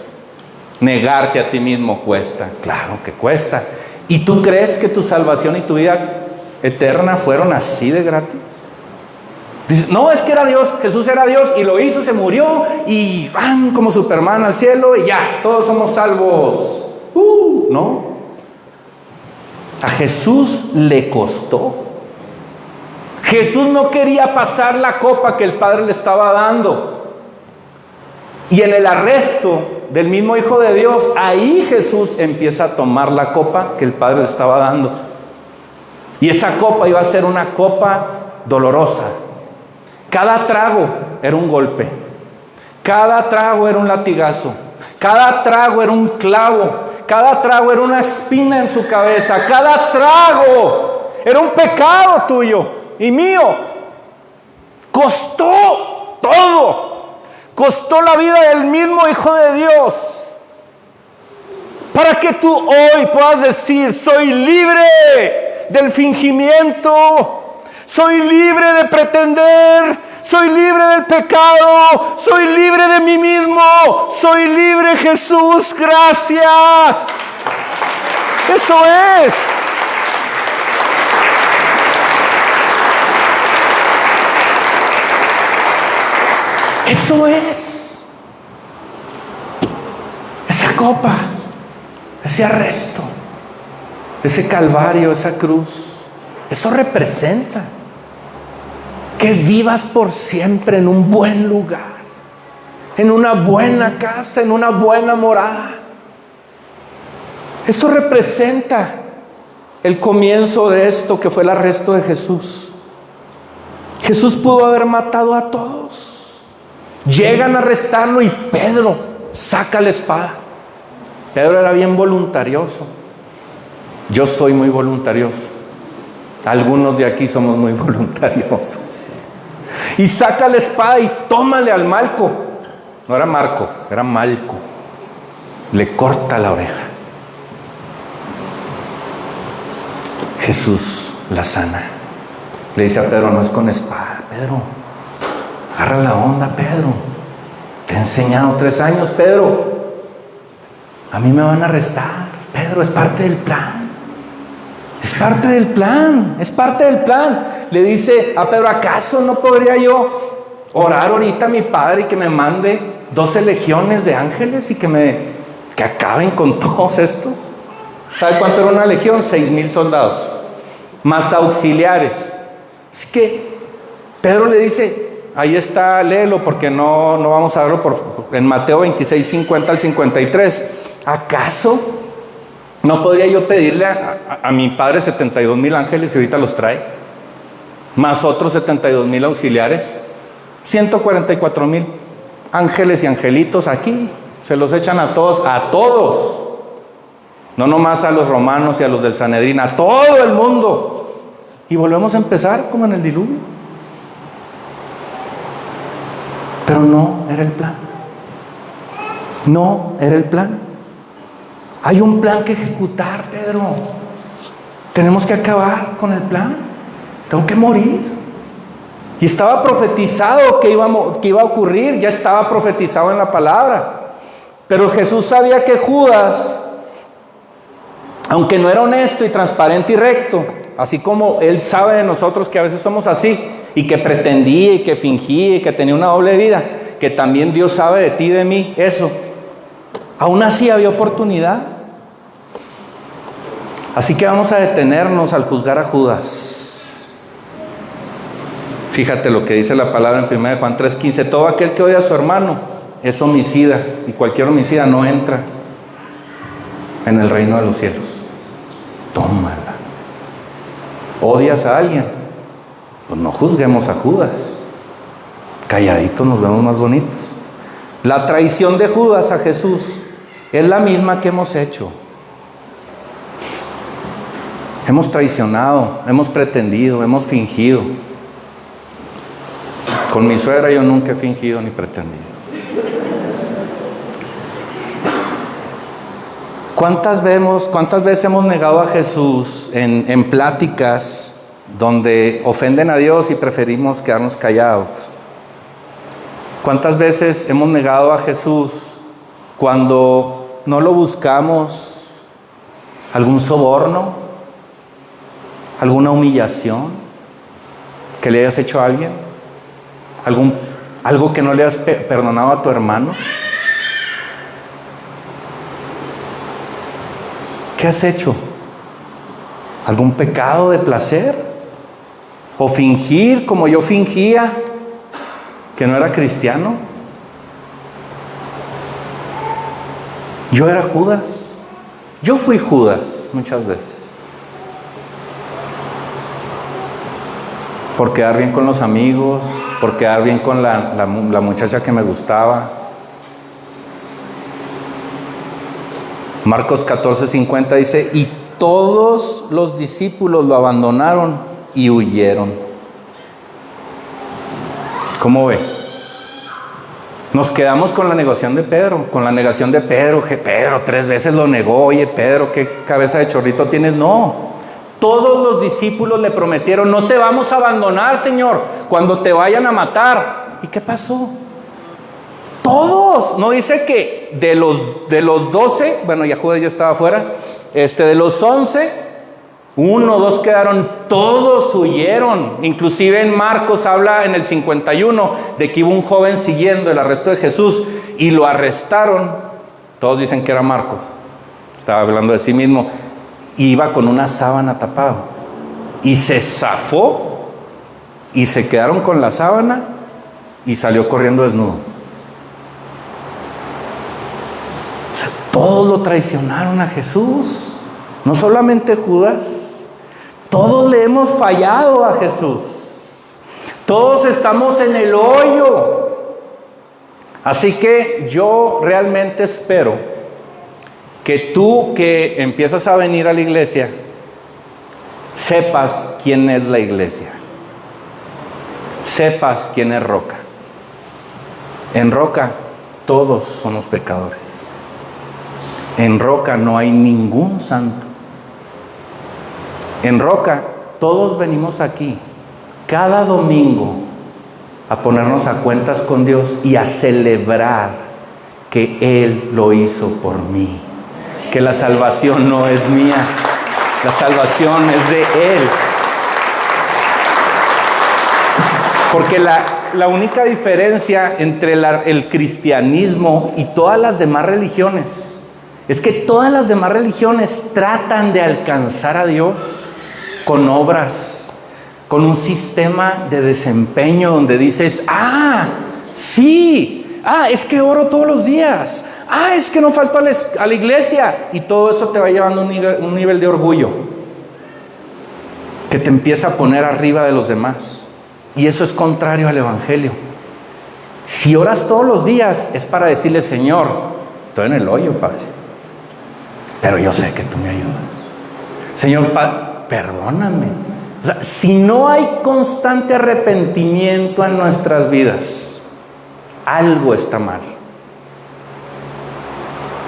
Negarte a ti mismo cuesta. Claro que cuesta. ¿Y tú crees que tu salvación y tu vida eterna fueron así de gratis? Dices, no, es que era Dios, Jesús era Dios y lo hizo, se murió y van como Superman al cielo y ya, todos somos salvos. No. A Jesús le costó. Jesús no quería pasar la copa que el Padre le estaba dando. Y en el arresto del mismo Hijo de Dios, ahí Jesús empieza a tomar la copa que el Padre le estaba dando. Y esa copa iba a ser una copa dolorosa. Cada trago era un golpe. Cada trago era un latigazo. Cada trago era un clavo. Cada trago era una espina en su cabeza. Cada trago era un pecado tuyo y mío. Costó todo. Costó la vida del mismo Hijo de Dios. Para que tú hoy puedas decir, soy libre del fingimiento. Soy libre de pretender, soy libre del pecado, soy libre de mí mismo, soy libre, Jesús, gracias. Eso es. Eso es. Esa copa, ese arresto, ese calvario, esa cruz, eso representa que vivas por siempre en un buen lugar, en una buena casa, en una buena morada. Eso representa el comienzo de esto que fue el arresto de Jesús. Jesús pudo haber matado a todos. Llegan a arrestarlo y Pedro saca la espada. Pedro era bien voluntarioso. Yo soy muy voluntarioso. Algunos de aquí somos muy voluntariosos. Y saca la espada y tómale al Malco. No era Marco, era Malco. Le corta la oreja. Jesús la sana. Le dice a Pedro, no es con espada, Pedro. Agarra la onda, Pedro. Te he enseñado 3 años, Pedro. A mí me van a arrestar. Pedro, es parte del plan. Es parte del plan, es parte del plan. Le dice a Pedro, ¿acaso no podría yo orar ahorita a mi Padre y que me mande 12 legiones de ángeles y que acaben con todos estos? ¿Sabe cuánto era una legión? 6,000 soldados, más auxiliares. Así que Pedro le dice, ahí está, léelo porque no vamos a verlo en Mateo 26, 50 al 53. ¿Acaso no podría yo pedirle a mi Padre 72,000 ángeles y ahorita los trae? Más otros 72,000 auxiliares. 144,000 ángeles y angelitos aquí. Se los echan a todos, No nomás a los romanos y a los del Sanedrín, a todo el mundo. Y volvemos a empezar como en el diluvio. Pero no era el plan. No era el plan. Hay un plan que ejecutar, Pedro. Tenemos que acabar con el plan. Tengo que morir. Y estaba profetizado que iba a ocurrir. Ya estaba profetizado en la palabra. Pero Jesús sabía que Judas, aunque no era honesto y transparente y recto, así como Él sabe de nosotros que a veces somos así, y que pretendía y que fingía y que tenía una doble vida, que también Dios sabe de ti y de mí, eso. Aún así había oportunidad. Así que vamos a detenernos al juzgar a Judas. Fíjate lo que dice la palabra en 1 Juan 3:15. Todo aquel que odia a su hermano es homicida, y cualquier homicida no entra en el reino de los cielos. Tómala. ¿Odias a alguien? Pues no juzguemos a Judas. Calladitos nos vemos más bonitos. La traición de Judas a Jesús es la misma que hemos hecho. Hemos traicionado, hemos pretendido, hemos fingido. Con mi suegra yo nunca he fingido ni pretendido. ¿Cuántas veces hemos negado a Jesús en pláticas donde ofenden a Dios y preferimos quedarnos callados? ¿Cuántas veces hemos negado a Jesús cuando no lo buscamos? ¿Algún soborno? ¿Alguna humillación que le hayas hecho a alguien? ¿Algo que no le has perdonado a tu hermano? ¿Qué has hecho? ¿Algún pecado de placer? ¿O fingir como yo fingía que no era cristiano? Yo era Judas. Yo fui Judas muchas veces. Por quedar bien con los amigos, por quedar bien con la muchacha que me gustaba. Marcos 14:50 dice, y todos los discípulos lo abandonaron y huyeron. ¿Cómo ve? Nos quedamos con la negación de Pedro, que Pedro 3 veces lo negó. Oye, Pedro, ¿qué cabeza de chorrito tienes? No. Todos los discípulos le prometieron, no te vamos a abandonar, Señor, cuando te vayan a matar. ¿Y qué pasó? Todos, no dice que de los 12, bueno, ya Judas ya estaba fuera, de los 11, 1 o 2 quedaron, todos huyeron. Inclusive en Marcos habla en el 51 de que hubo un joven siguiendo el arresto de Jesús y lo arrestaron. Todos dicen que era Marcos, estaba hablando de sí mismo, iba con una sábana tapado y se zafó y se quedaron con la sábana y salió corriendo desnudo. Todos lo traicionaron a Jesús, no solamente Judas. Todos le hemos fallado a Jesús. Todos estamos en el hoyo. Así que yo realmente espero que tú que empiezas a venir a la iglesia, sepas quién es la iglesia. Sepas quién es Roca. En Roca todos somos pecadores. En Roca no hay ningún santo. En Roca todos venimos aquí cada domingo a ponernos a cuentas con Dios y a celebrar que Él lo hizo por mí, que la salvación no es mía, la salvación es de Él. Porque la única diferencia entre el cristianismo y todas las demás religiones es que todas las demás religiones tratan de alcanzar a Dios con obras, con un sistema de desempeño donde dices, sí, es que oro todos los días, es que no falto a la iglesia, y todo eso te va llevando a un nivel de orgullo que te empieza a poner arriba de los demás, y eso es contrario al evangelio. Si oras todos los días es para decirle, Señor, estoy en el hoyo, Padre, pero yo sé que tú me ayudas. Señor, perdóname. O sea, si no hay constante arrepentimiento en nuestras vidas, algo está mal.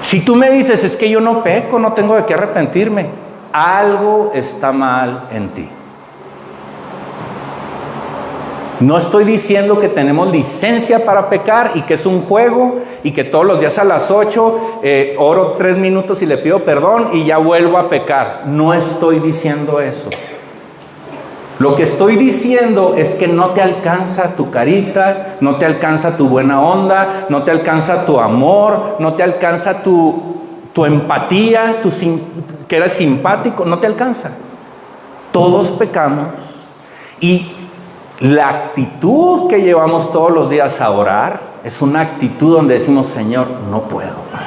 Si tú me dices, es que yo no peco, no tengo de qué arrepentirme, algo está mal en ti. No estoy diciendo que tenemos licencia para pecar y que es un juego y que todos los días a las 8 oro 3 minutos y le pido perdón y ya vuelvo a pecar. No estoy diciendo eso. Lo que estoy diciendo es que no te alcanza tu carita, no te alcanza tu buena onda, no te alcanza tu amor, no te alcanza tu empatía, que eres simpático, no te alcanza. Todos pecamos y la actitud que llevamos todos los días a orar es una actitud donde decimos, Señor, no puedo, Padre.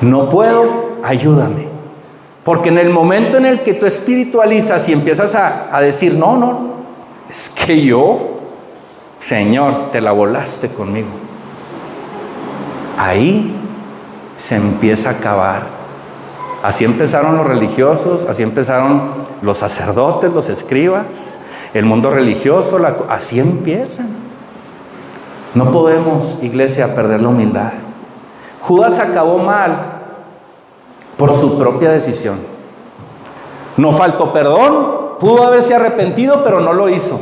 No puedo, ayúdame. Porque en el momento en el que tú espiritualizas y empiezas a decir, no, es que yo, Señor, te la volaste conmigo. Ahí se empieza a acabar. Así empezaron los religiosos, así empezaron los sacerdotes, los escribas. el mundo religioso, así empiezan. No podemos, iglesia, perder la humildad. Judas acabó mal por su propia decisión. No faltó perdón, pudo haberse arrepentido, pero no lo hizo.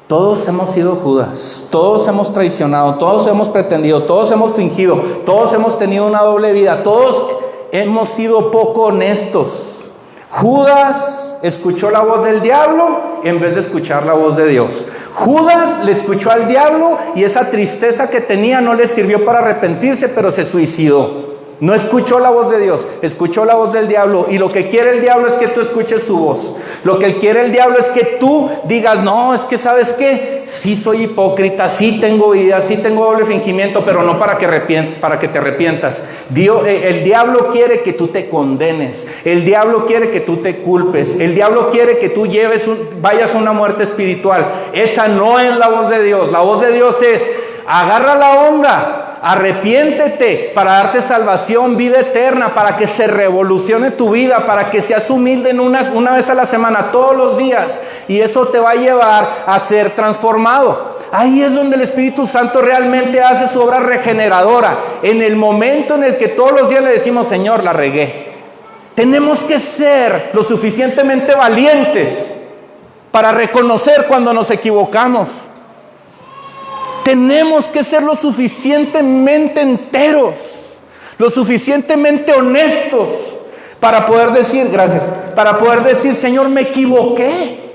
Todos hemos sido Judas, todos hemos traicionado, todos hemos pretendido, todos hemos fingido, todos hemos tenido una doble vida, todos hemos sido poco honestos. Judas escuchó la voz del diablo en vez de escuchar la voz de Dios. Judas le escuchó al diablo y esa tristeza que tenía no le sirvió para arrepentirse, pero se suicidó. No escuchó la voz de Dios, escuchó la voz del diablo. Y lo que quiere el diablo es que tú escuches su voz. Lo que quiere el diablo es que tú digas, no, es que ¿sabes qué? Sí soy hipócrita, sí tengo vida, sí tengo doble fingimiento, pero no para que te arrepientas. El diablo quiere que tú te condenes. El diablo quiere que tú te culpes. El diablo quiere que tú vayas a una muerte espiritual. Esa no es la voz de Dios. La voz de Dios es, agarra la onda. Arrepiéntete para darte salvación, vida eterna, para que se revolucione tu vida, para que seas humilde una vez a la semana, todos los días, y eso te va a llevar a ser transformado. Ahí es donde el Espíritu Santo realmente hace su obra regeneradora, en el momento en el que todos los días le decimos, Señor, la regué. Tenemos que ser lo suficientemente valientes para reconocer cuando nos equivocamos. Tenemos que ser lo suficientemente enteros, lo suficientemente honestos para poder decir, gracias, para poder decir, Señor, me equivoqué.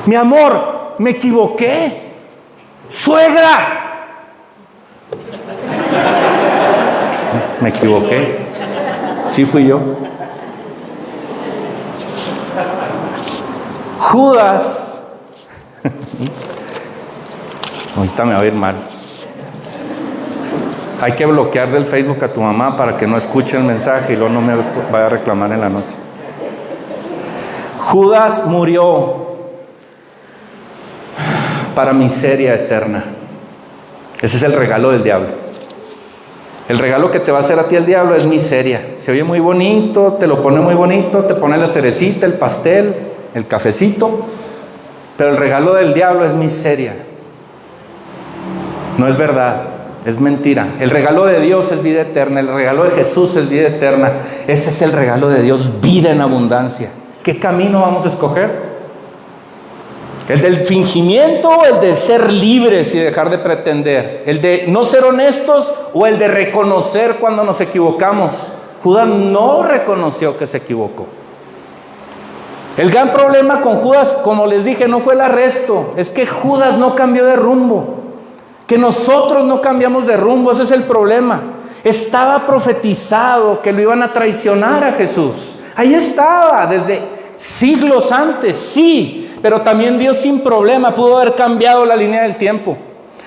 Mi amor, me equivoqué. Suegra, me equivoqué. Sí fui yo. Judas. Ahorita me va a ir mal. Hay que bloquear del Facebook a tu mamá para que no escuche el mensaje y luego no me vaya a reclamar en la noche. Judas murió para miseria eterna. Ese es el regalo del diablo. El regalo que te va a hacer a ti el diablo es miseria. Se oye muy bonito, te lo pone muy bonito, te pone la cerecita, el pastel, el cafecito, pero el regalo del diablo es miseria. No es verdad, es mentira. El regalo de Dios es vida eterna, el regalo de Jesús es vida eterna. Ese es el regalo de Dios, vida en abundancia. ¿Qué camino vamos a escoger? ¿El del fingimiento o el de ser libres y dejar de pretender? ¿El de no ser honestos o el de reconocer cuando nos equivocamos? Judas no reconoció que se equivocó. El gran problema con Judas, como les dije, no fue el arresto, es que Judas no cambió de rumbo. Que nosotros no cambiamos de rumbo, ese es el problema. Estaba profetizado que lo iban a traicionar a Jesús. Ahí estaba, desde siglos antes, sí. Pero también Dios sin problema pudo haber cambiado la línea del tiempo.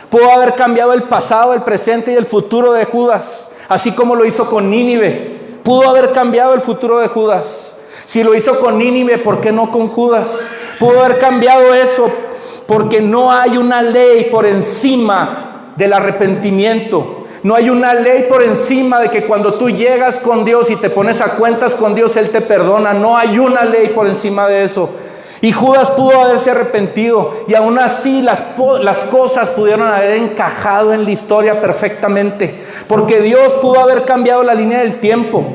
Pudo haber cambiado el pasado, el presente y el futuro de Judas. Así como lo hizo con Nínive. Pudo haber cambiado el futuro de Judas. Si lo hizo con Nínive, ¿por qué no con Judas? Pudo haber cambiado eso. Porque no hay una ley por encima del arrepentimiento. No hay una ley por encima de que cuando tú llegas con Dios y te pones a cuentas con Dios, Él te perdona. No hay una ley por encima de eso. Y Judas pudo haberse arrepentido y aún así las cosas pudieron haber encajado en la historia perfectamente. Porque Dios pudo haber cambiado la línea del tiempo.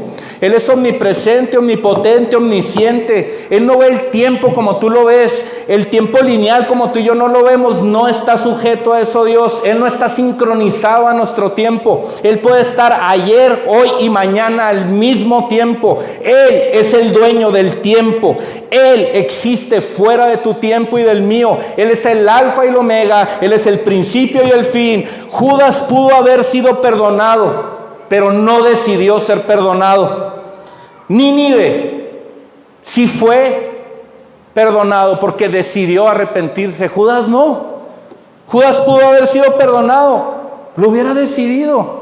Él es omnipresente, omnipotente, omnisciente. Él no ve el tiempo como tú lo ves. El tiempo lineal como tú y yo no lo vemos, no está sujeto a eso Dios. Él no está sincronizado a nuestro tiempo. Él puede estar ayer, hoy y mañana al mismo tiempo. Él es el dueño del tiempo. Él existe fuera de tu tiempo y del mío. Él es el alfa y el omega. Él es el principio y el fin. Judas pudo haber sido perdonado, pero no decidió ser perdonado. Nínive sí fue perdonado porque decidió arrepentirse. Judas no. Judas pudo haber sido perdonado, lo hubiera decidido.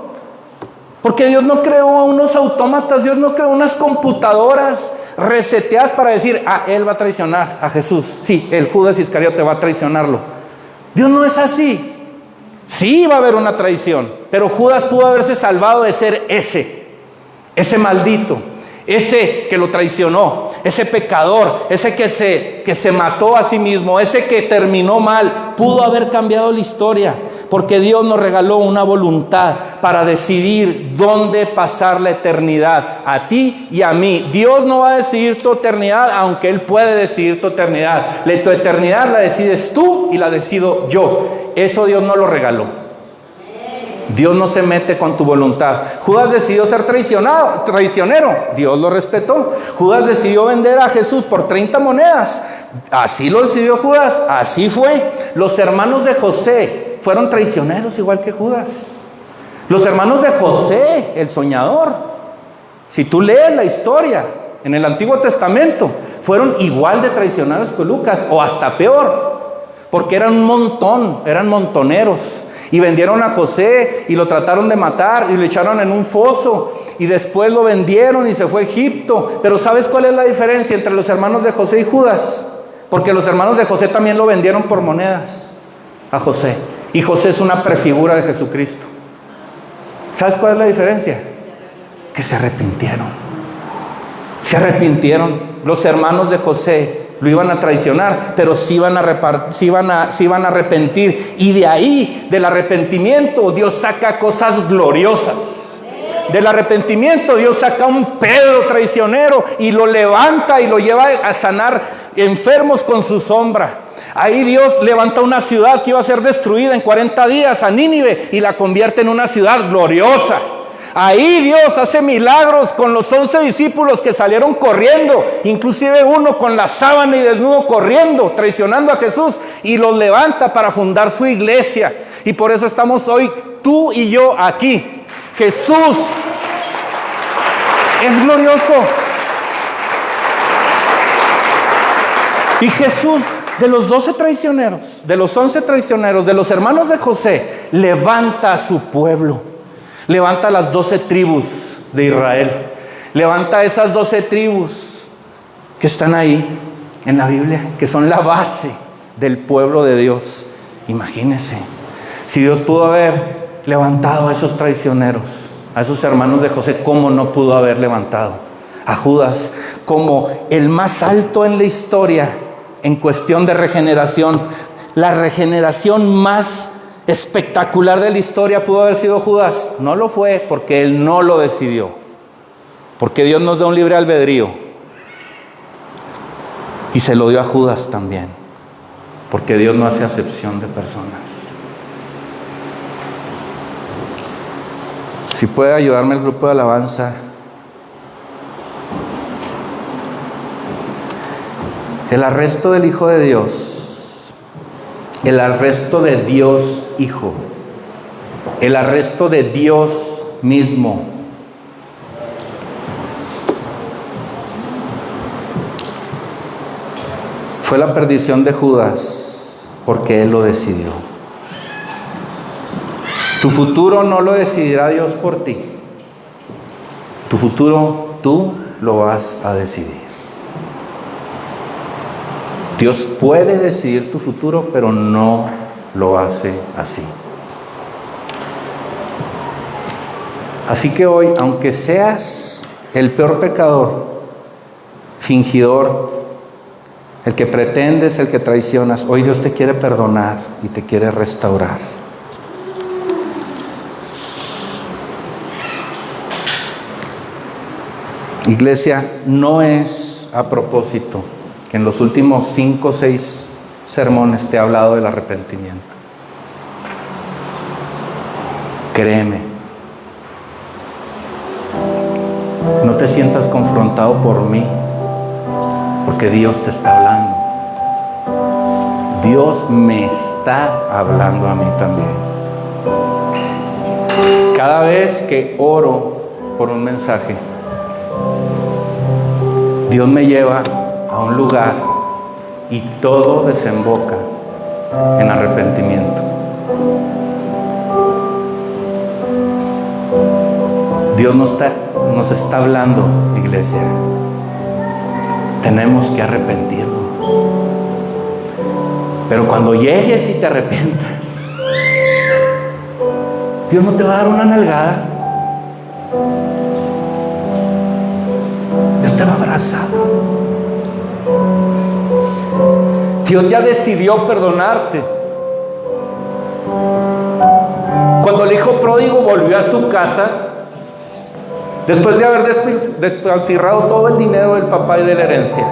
Porque Dios no creó unos autómatas, Dios no creó unas computadoras reseteadas para decir, él va a traicionar a Jesús. Sí, el Judas Iscariote va a traicionarlo. Dios no es así. Sí va a haber una traición, pero Judas pudo haberse salvado de ser ese maldito, ese que lo traicionó, ese pecador, ese que se mató a sí mismo, ese que terminó mal, pudo haber cambiado la historia, porque Dios nos regaló una voluntad para decidir dónde pasar la eternidad, a ti y a mí. Dios no va a decidir tu eternidad, aunque Él puede decidir tu eternidad. Tu eternidad la decides tú y la decido yo. Eso Dios no lo regaló. Dios no se mete con tu voluntad. Judas decidió ser traicionero. Dios lo respetó. Judas decidió vender a Jesús por 30 monedas. Así lo decidió Judas. Así fue. Los hermanos de José fueron traicioneros igual que Judas. Los hermanos de José, el soñador, si tú lees la historia en el Antiguo Testamento, fueron igual de traicioneros que Lucas, o hasta peor, porque eran un montón, eran montoneros. Y vendieron a José y lo trataron de matar y lo echaron en un foso y después lo vendieron y se fue a Egipto. Pero ¿sabes cuál es la diferencia entre los hermanos de José y Judas? Porque los hermanos de José también lo vendieron por monedas a José, y José es una prefigura de Jesucristo. ¿Sabes cuál es la diferencia? Que se arrepintieron. Se arrepintieron. Los hermanos de José lo iban a traicionar, pero se iban a arrepentir. Y de ahí, del arrepentimiento, Dios saca cosas gloriosas. Del arrepentimiento, Dios saca a un Pedro traicionero y lo levanta y lo lleva a sanar enfermos con su sombra. Ahí Dios levanta una ciudad que iba a ser destruida en 40 días, a Nínive, y la convierte en una ciudad gloriosa. Ahí Dios hace milagros con los 11 discípulos que salieron corriendo, inclusive uno con la sábana y desnudo corriendo, traicionando a Jesús, y los levanta para fundar su iglesia. Y por eso estamos hoy tú y yo aquí. Jesús es glorioso. Y Jesús, de los 12 traicioneros, de los 11 traicioneros, de los hermanos de José, levanta a su pueblo. Levanta las 12 tribus de Israel. Levanta esas 12 tribus que están ahí en la Biblia, que son la base del pueblo de Dios. Imagínense, si Dios pudo haber levantado a esos traicioneros, a esos hermanos de José, ¿cómo no pudo haber levantado a Judas como el más alto en la historia en cuestión de regeneración? La regeneración más espectacular de la historia pudo haber sido Judas. No lo fue, porque él no lo decidió, porque Dios nos da un libre albedrío, y se lo dio a Judas también, porque Dios no hace acepción de personas. Si puede ayudarme el grupo de alabanza. El arresto del Hijo de Dios, el arresto de Dios Hijo, el arresto de Dios mismo, fue la perdición de Judas, porque él lo decidió. Tu futuro no lo decidirá Dios por ti. Tu futuro tú lo vas a decidir. Dios puede decidir tu futuro, pero no lo hace así. Así que hoy, aunque seas el peor pecador, fingidor, el que pretendes, el que traicionas, hoy Dios te quiere perdonar y te quiere restaurar. Iglesia, no es a propósito que en los últimos 5 o 6 sermones te he hablado del arrepentimiento. Créeme, no te sientas confrontado por mí, porque Dios te está hablando. Dios me está hablando a mí también. Cada vez que oro por un mensaje, Dios me lleva a un lugar y todo desemboca en arrepentimiento. Dios nos está hablando, iglesia. Tenemos que arrepentirnos. Pero cuando llegues y te arrepientas, Dios no te va a dar una nalgada. puedo abrazar. Dios ya decidió perdonarte. Cuando el hijo pródigo volvió a su casa, después de haber despilfarrado todo el dinero del papá y de la herencia,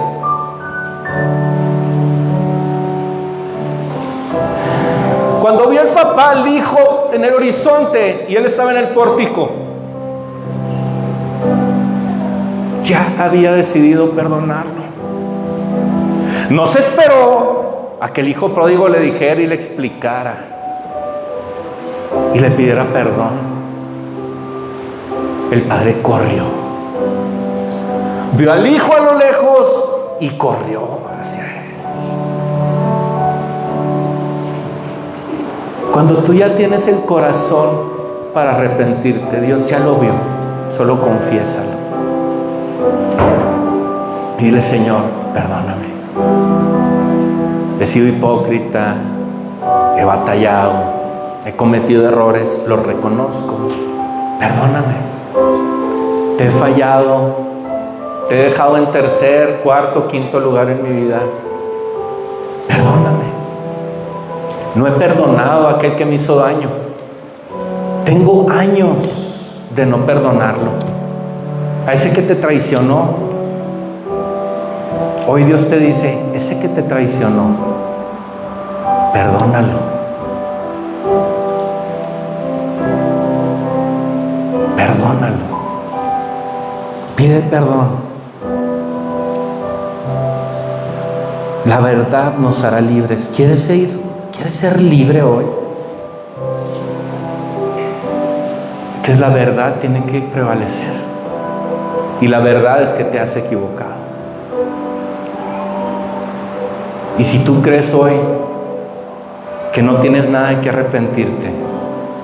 cuando vio el papá al hijo en el horizonte y él estaba en el pórtico, ya había decidido perdonarlo. No se esperó a que el hijo pródigo le dijera y le explicara y le pidiera perdón. El padre corrió, vio al hijo a lo lejos y corrió hacia él. Cuando tú ya tienes el corazón para arrepentirte, Dios ya lo vio, solo confiésalo. Y dile: Señor, perdóname. He sido hipócrita, he batallado, he cometido errores, los reconozco. Perdóname. Te he fallado, te he dejado en tercer, cuarto, quinto lugar en mi vida. Perdóname. No he perdonado a aquel que me hizo daño. Tengo años de no perdonarlo. A ese que te traicionó. Hoy Dios te dice: ese que te traicionó, perdónalo. Perdónalo. Pide perdón. La verdad nos hará libres. ¿Quieres ser libre hoy? Que es la verdad, tiene que prevalecer. Y la verdad es que te has equivocado. Y si tú crees hoy que no tienes nada de que arrepentirte,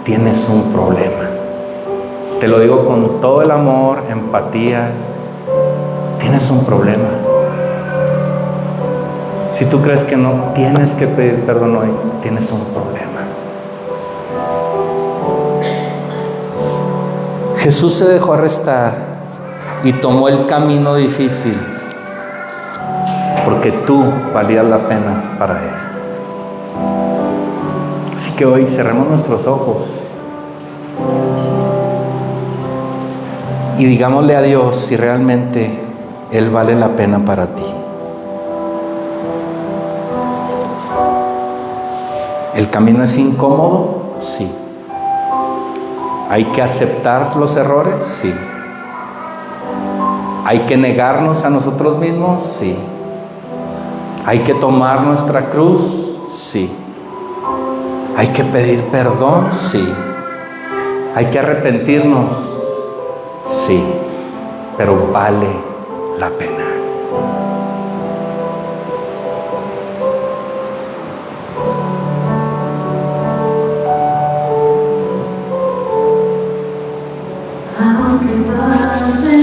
tienes un problema. Te lo digo con todo el amor, empatía. Tienes un problema. Si tú crees que no tienes que pedir perdón hoy, tienes un problema. Jesús se dejó arrestar y tomó el camino difícil porque tú valías la pena para Él. Así que hoy cerremos nuestros ojos y digámosle a Dios si realmente Él vale la pena para ti. ¿El camino es incómodo? Sí. ¿Hay que aceptar los errores? Sí. ¿Hay que negarnos a nosotros mismos? Sí. ¿Hay que tomar nuestra cruz? Sí. ¿Hay que pedir perdón? Sí. ¿Hay que arrepentirnos? Sí. Pero vale la pena. Aunque pase